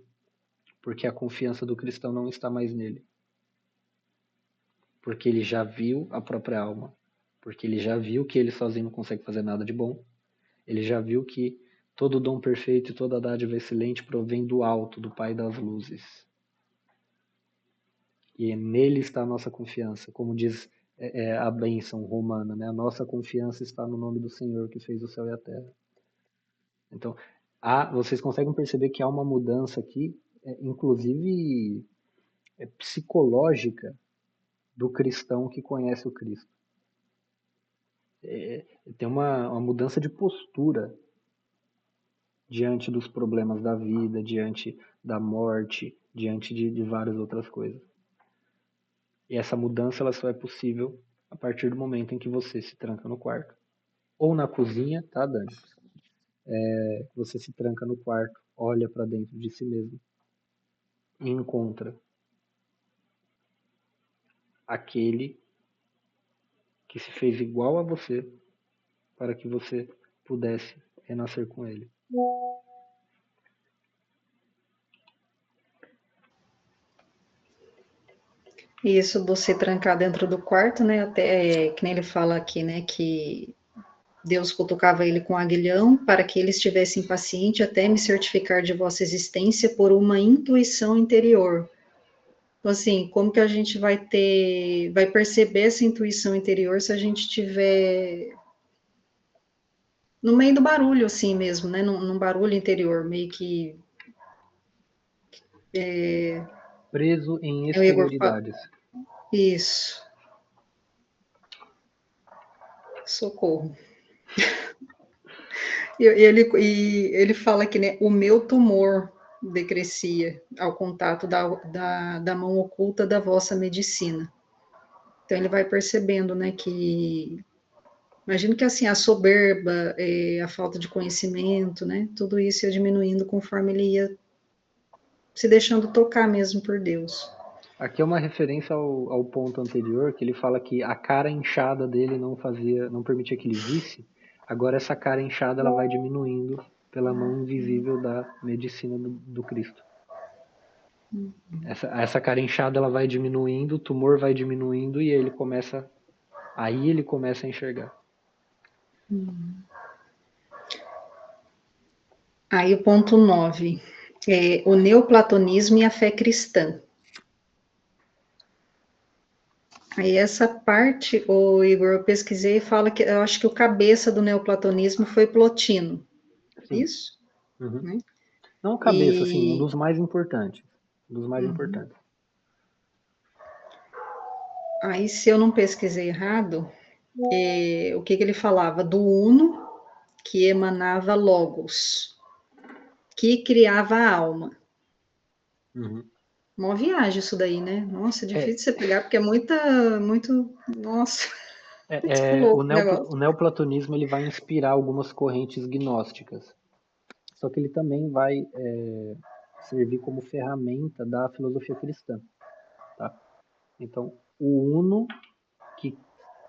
Porque a confiança do cristão não está mais nele. Porque ele já viu a própria alma. Porque ele já viu que ele sozinho não consegue fazer nada de bom. Ele já viu que todo dom perfeito e toda dádiva excelente provém do alto, do Pai das luzes. E nele está a nossa confiança, como diz a bênção romana, né? A nossa confiança está no nome do Senhor que fez o céu e a terra. Então, vocês conseguem perceber que há uma mudança aqui, inclusive psicológica, do cristão que conhece o Cristo. Tem uma mudança de postura diante dos problemas da vida, diante da morte, diante de várias outras coisas. E essa mudança ela só é possível a partir do momento em que você se tranca no quarto. Ou na cozinha, tá, Dani? Você se tranca no quarto, olha para dentro de si mesmo e encontra aquele que se fez igual a você para que você pudesse renascer com ele. E isso você trancar dentro do quarto, né? Até que nem ele fala aqui, né? Que Deus cutucava ele com aguilhão para que ele estivesse impaciente até me certificar de vossa existência por uma intuição interior. Então, assim, como que a gente vai perceber essa intuição interior se a gente estiver no meio do barulho, assim mesmo, né? Num barulho interior, meio que. Preso em O Igor fala. exterioridades. Isso. Socorro. E ele fala que, né, o meu tumor decrescia ao contato da mão oculta da vossa medicina. Então ele vai percebendo, né, que imagino que assim a soberba, a falta de conhecimento, né, tudo isso ia diminuindo conforme ele ia se deixando tocar mesmo por Deus. Aqui é uma referência ao ponto anterior, que ele fala que a cara inchada dele não permitia que ele visse. Agora essa cara inchada ela vai diminuindo pela mão invisível da medicina do Cristo. Essa cara inchada ela vai diminuindo, o tumor vai diminuindo e aí ele começa a enxergar. Aí o ponto 9, o neoplatonismo e a fé cristã. Aí essa parte, o Igor, eu pesquisei e fala que eu acho que o cabeça do neoplatonismo foi Plotino. Sim. Isso? Uhum. Né? Não cabeça, assim, um dos mais importantes. Um dos mais importantes. Aí, se eu não pesquisei errado, o que ele falava? Do Uno, que emanava Logos, que criava a alma. Uhum. Uma viagem isso daí, né? Nossa, é difícil você pegar, porque é muito, nossa, muito louco o negócio. O neoplatonismo ele vai inspirar algumas correntes gnósticas. Só que ele também vai servir como ferramenta da filosofia cristã. Tá? Então, o Uno que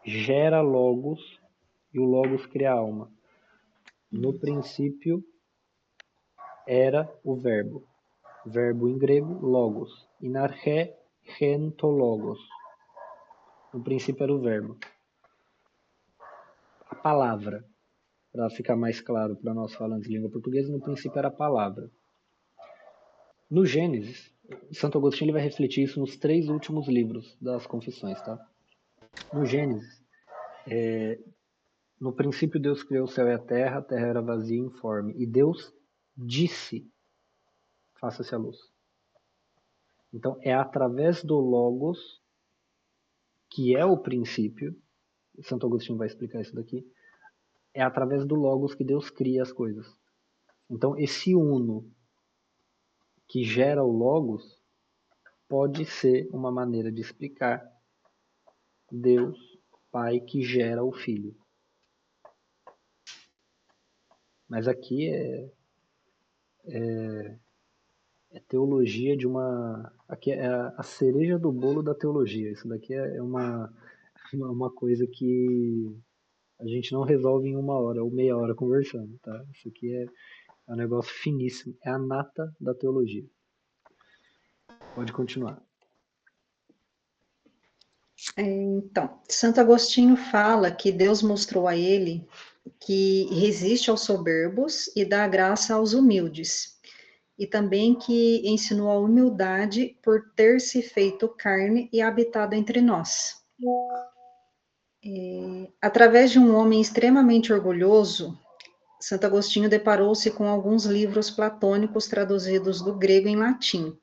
gera Logos e o Logos cria a alma. No princípio era o verbo. Verbo em grego, logos. Inarche gentologos. No princípio era o verbo. A palavra, para ficar mais claro para nós falantes de língua portuguesa, no princípio era a palavra. No Gênesis, Santo Agostinho ele vai refletir isso nos 3 últimos livros das Confissões, tá? No Gênesis, no princípio Deus criou o céu e a terra era vazia e informe. E Deus disse, faça-se a luz. Então, é através do Logos, que é o princípio, Santo Agostinho vai explicar isso daqui, é através do Logos que Deus cria as coisas. Então, esse uno que gera o Logos pode ser uma maneira de explicar Deus, Pai, que gera o Filho. Mas aqui é teologia de uma... Aqui é a cereja do bolo da teologia. Isso daqui é uma coisa que a gente não resolve em 1 hora ou meia hora conversando, tá? Isso aqui é um negócio finíssimo. É a nata da teologia. Pode continuar. Então, Santo Agostinho fala que Deus mostrou a ele que resiste aos soberbos e dá graça aos humildes. E também que ensinou a humildade por ter se feito carne e habitado entre nós. Através de um homem extremamente orgulhoso, Santo Agostinho deparou-se com alguns livros platônicos traduzidos do grego em latim.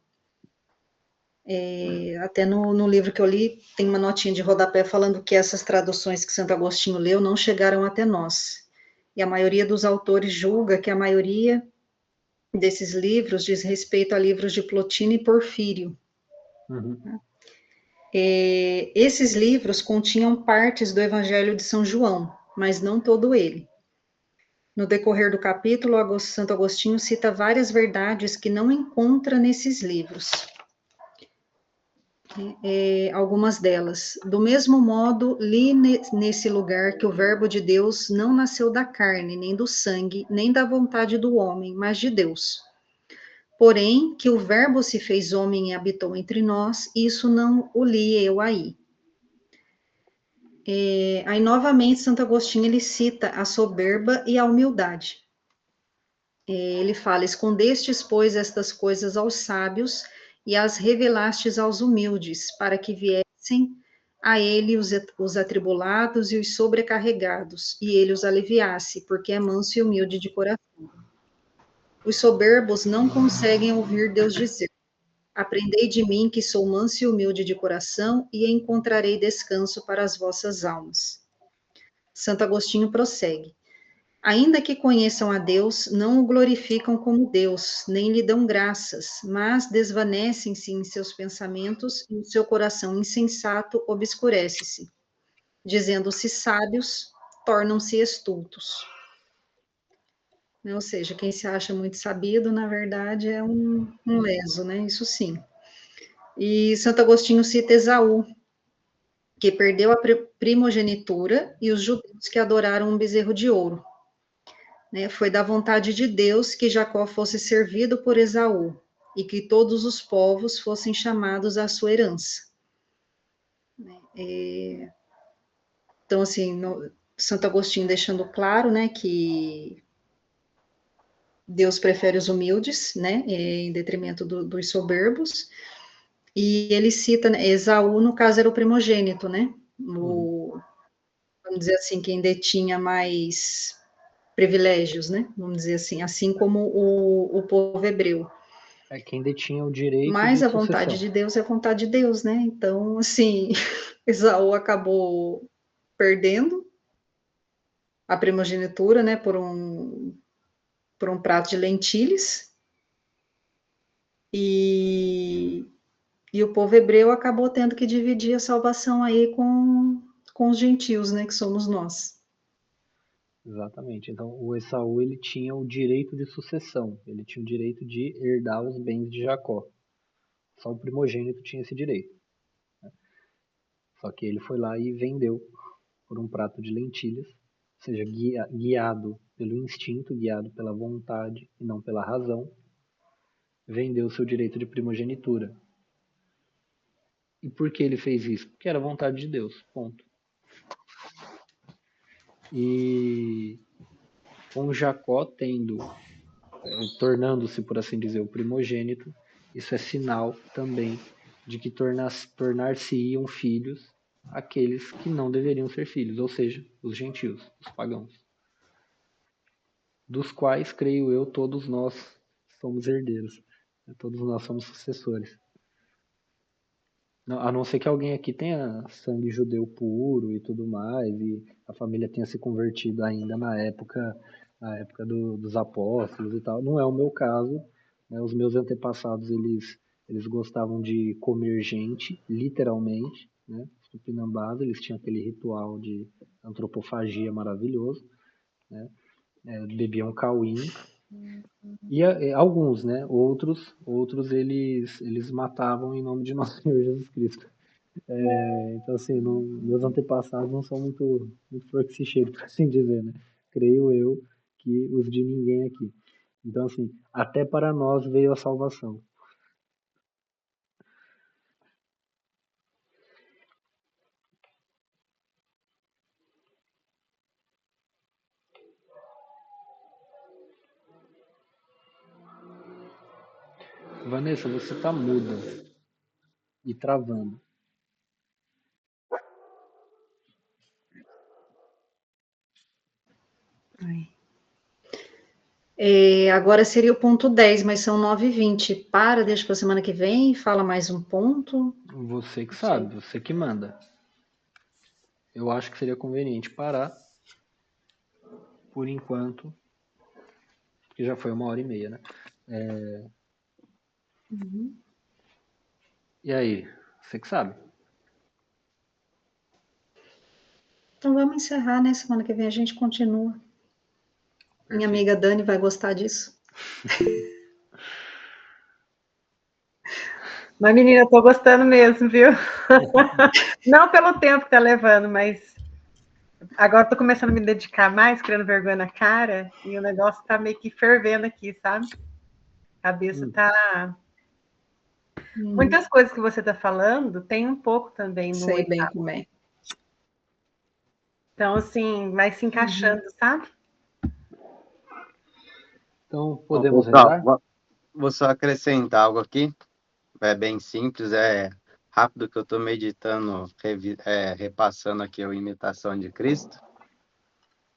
Até no livro que eu li, tem uma notinha de rodapé falando que essas traduções que Santo Agostinho leu não chegaram até nós. E a maioria dos autores julga que a maioria desses livros diz respeito a livros de Plotino e Porfírio. Uhum. Esses livros continham partes do Evangelho de São João, mas não todo ele. No decorrer do capítulo, Santo Agostinho cita várias verdades que não encontra nesses livros. Algumas delas. Do mesmo modo, li nesse lugar que o Verbo de Deus não nasceu da carne, nem do sangue, nem da vontade do homem, mas de Deus. Porém, que o Verbo se fez homem e habitou entre nós, isso não o li eu aí. Aí, novamente, Santo Agostinho, ele cita a soberba e a humildade. Ele fala, escondestes, pois, estas coisas aos sábios e as revelastes aos humildes, para que viessem a ele os atribulados e os sobrecarregados, e ele os aliviasse, porque é manso e humilde de coração. Os soberbos não conseguem ouvir Deus dizer, aprendei de mim que sou manso e humilde de coração, e encontrarei descanso para as vossas almas. Santo Agostinho prossegue. Ainda que conheçam a Deus, não o glorificam como Deus, nem lhe dão graças, mas desvanecem-se em seus pensamentos e o seu coração insensato obscurece-se. Dizendo-se sábios, tornam-se estultos. Ou seja, quem se acha muito sabido, na verdade, é um leso, né? Isso sim. E Santo Agostinho cita Esaú, que perdeu a primogenitura, e os judeus que adoraram um bezerro de ouro. Foi da vontade de Deus que Jacó fosse servido por Esaú, e que todos os povos fossem chamados à sua herança. Então, assim, Santo Agostinho deixando claro, que Deus prefere os humildes, em detrimento dos soberbos, e ele cita, Esaú, no caso, era o primogênito, vamos dizer assim, quem detinha mais privilégios, vamos dizer assim como o povo hebreu. É quem detinha o direito Mas de a vontade sucessão. de Deus é a vontade de Deus, Então, assim, Esaú acabou perdendo a primogenitura, por um prato de lentilhas, e o povo hebreu acabou tendo que dividir a salvação aí com os gentios, que somos nós. Exatamente. Então, o Esaú ele tinha o direito de sucessão. Ele tinha o direito de herdar os bens de Jacó. Só o primogênito tinha esse direito. Só que ele foi lá e vendeu por um prato de lentilhas seja, guiado pelo instinto, guiado pela vontade e não pela razão, vendeu seu direito de primogenitura. E por que ele fez isso? Porque era a vontade de Deus, ponto. E com Jacó tornando-se, por assim dizer, o primogênito, isso é sinal também de que tornar-se-iam filhos aqueles que não deveriam ser filhos, ou seja, os gentios, os pagãos, dos quais, creio eu, todos nós somos herdeiros, todos nós somos sucessores. A não ser que alguém aqui tenha sangue judeu puro e tudo mais, e a família tenha se convertido ainda na época dos apóstolos e tal. Não é o meu caso, né? Os meus antepassados, eles gostavam de comer gente, literalmente, né? Os tupinambás, eles tinham aquele ritual de antropofagia maravilhoso, né? Bebiam cauim. E alguns, né? Outros eles matavam em nome de nosso Senhor Jesus Cristo. Então, assim, meus antepassados não são muito flor que se cheire, por assim dizer, né? Creio eu que os de ninguém aqui. Então, assim, até para nós veio a salvação. Vanessa, você tá muda e travando. Agora seria o ponto 10, mas são 9h20. Deixa para a semana que vem, fala mais um ponto. Você que sabe, você que manda. Eu acho que seria conveniente parar por enquanto, porque já foi 1h30, né? E aí, você que sabe. Então vamos encerrar, né? Semana que vem a gente continua. Perfeito. Minha amiga Dani vai gostar disso. Mas, menina, eu tô gostando mesmo, viu? Não pelo tempo que tá levando, mas agora eu tô começando a me dedicar mais, criando vergonha na cara, e o negócio tá meio que fervendo aqui, sabe? A cabeça tá... Muitas coisas que você tá falando, tem um pouco também no Sei bem oitavo. como é. Então, assim, vai se encaixando, sabe? Então, podemos Pessoal, rezar? vou só acrescentar algo aqui. É bem simples, é rápido que eu estou meditando, repassando aqui a imitação de Cristo.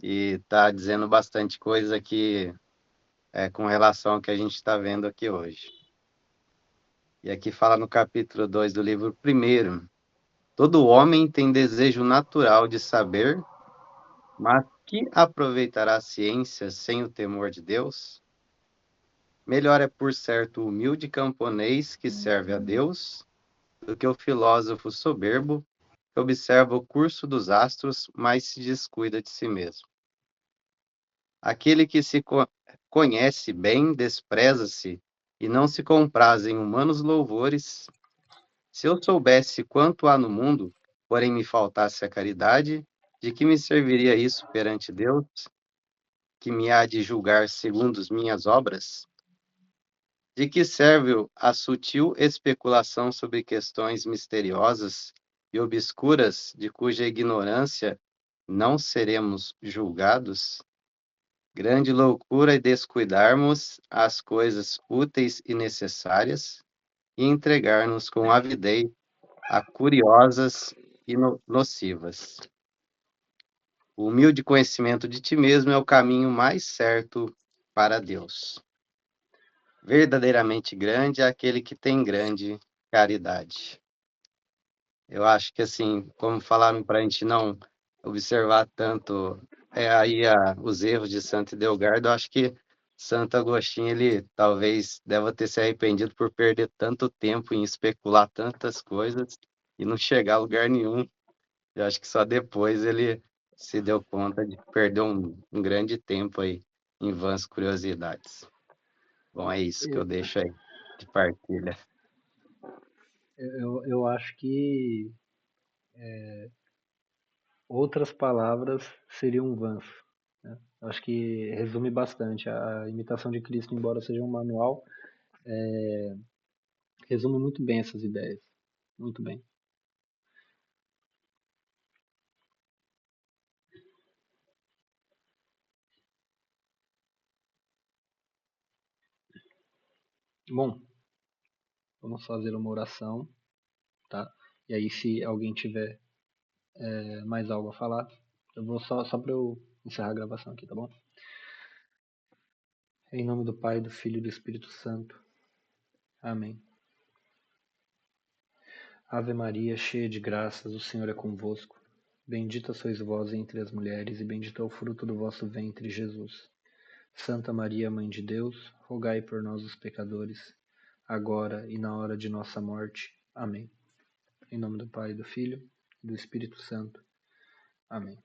E está dizendo bastante coisa aqui com relação ao que a gente está vendo aqui hoje. E aqui fala no capítulo 2 do livro 1: todo homem tem desejo natural de saber, mas que aproveitará a ciência sem o temor de Deus? Melhor é, por certo, o humilde camponês que serve a Deus do que o filósofo soberbo que observa o curso dos astros, mas se descuida de si mesmo. Aquele que se conhece bem despreza-se e não se compraz em humanos louvores. Se eu soubesse quanto há no mundo, porém me faltasse a caridade, de que me serviria isso perante Deus, que me há de julgar segundo as minhas obras? De que serve a sutil especulação sobre questões misteriosas e obscuras, de cuja ignorância não seremos julgados? Grande loucura é descuidarmos as coisas úteis e necessárias e entregar-nos com avidez a curiosas e nocivas. O humilde conhecimento de ti mesmo é o caminho mais certo para Deus. Verdadeiramente grande é aquele que tem grande caridade. Eu acho que, assim, como falaram para a gente não observar tanto os erros de Santo Edelgardo, eu acho que Santo Agostinho, ele talvez deva ter se arrependido por perder tanto tempo em especular tantas coisas e não chegar a lugar nenhum. Eu acho que só depois ele se deu conta de perder um grande tempo aí em vãs curiosidades. Bom, é isso que eu deixo aí de partilha. Eu acho que outras palavras seriam vãs. Né? Acho que resume bastante. A imitação de Cristo, embora seja um manual, resume muito bem essas ideias. Muito bem. Bom, vamos fazer uma oração, tá? E aí, se alguém tiver mais algo a falar, eu vou só para eu encerrar a gravação aqui, tá bom? Em nome do Pai, do Filho e do Espírito Santo. Amém. Ave Maria, cheia de graças, o Senhor é convosco. Bendita sois vós entre as mulheres, e bendito é o fruto do vosso ventre, Jesus. Santa Maria, Mãe de Deus, rogai por nós, os pecadores, agora e na hora de nossa morte. Amém. Em nome do Pai, do Filho e do Espírito Santo. Amém.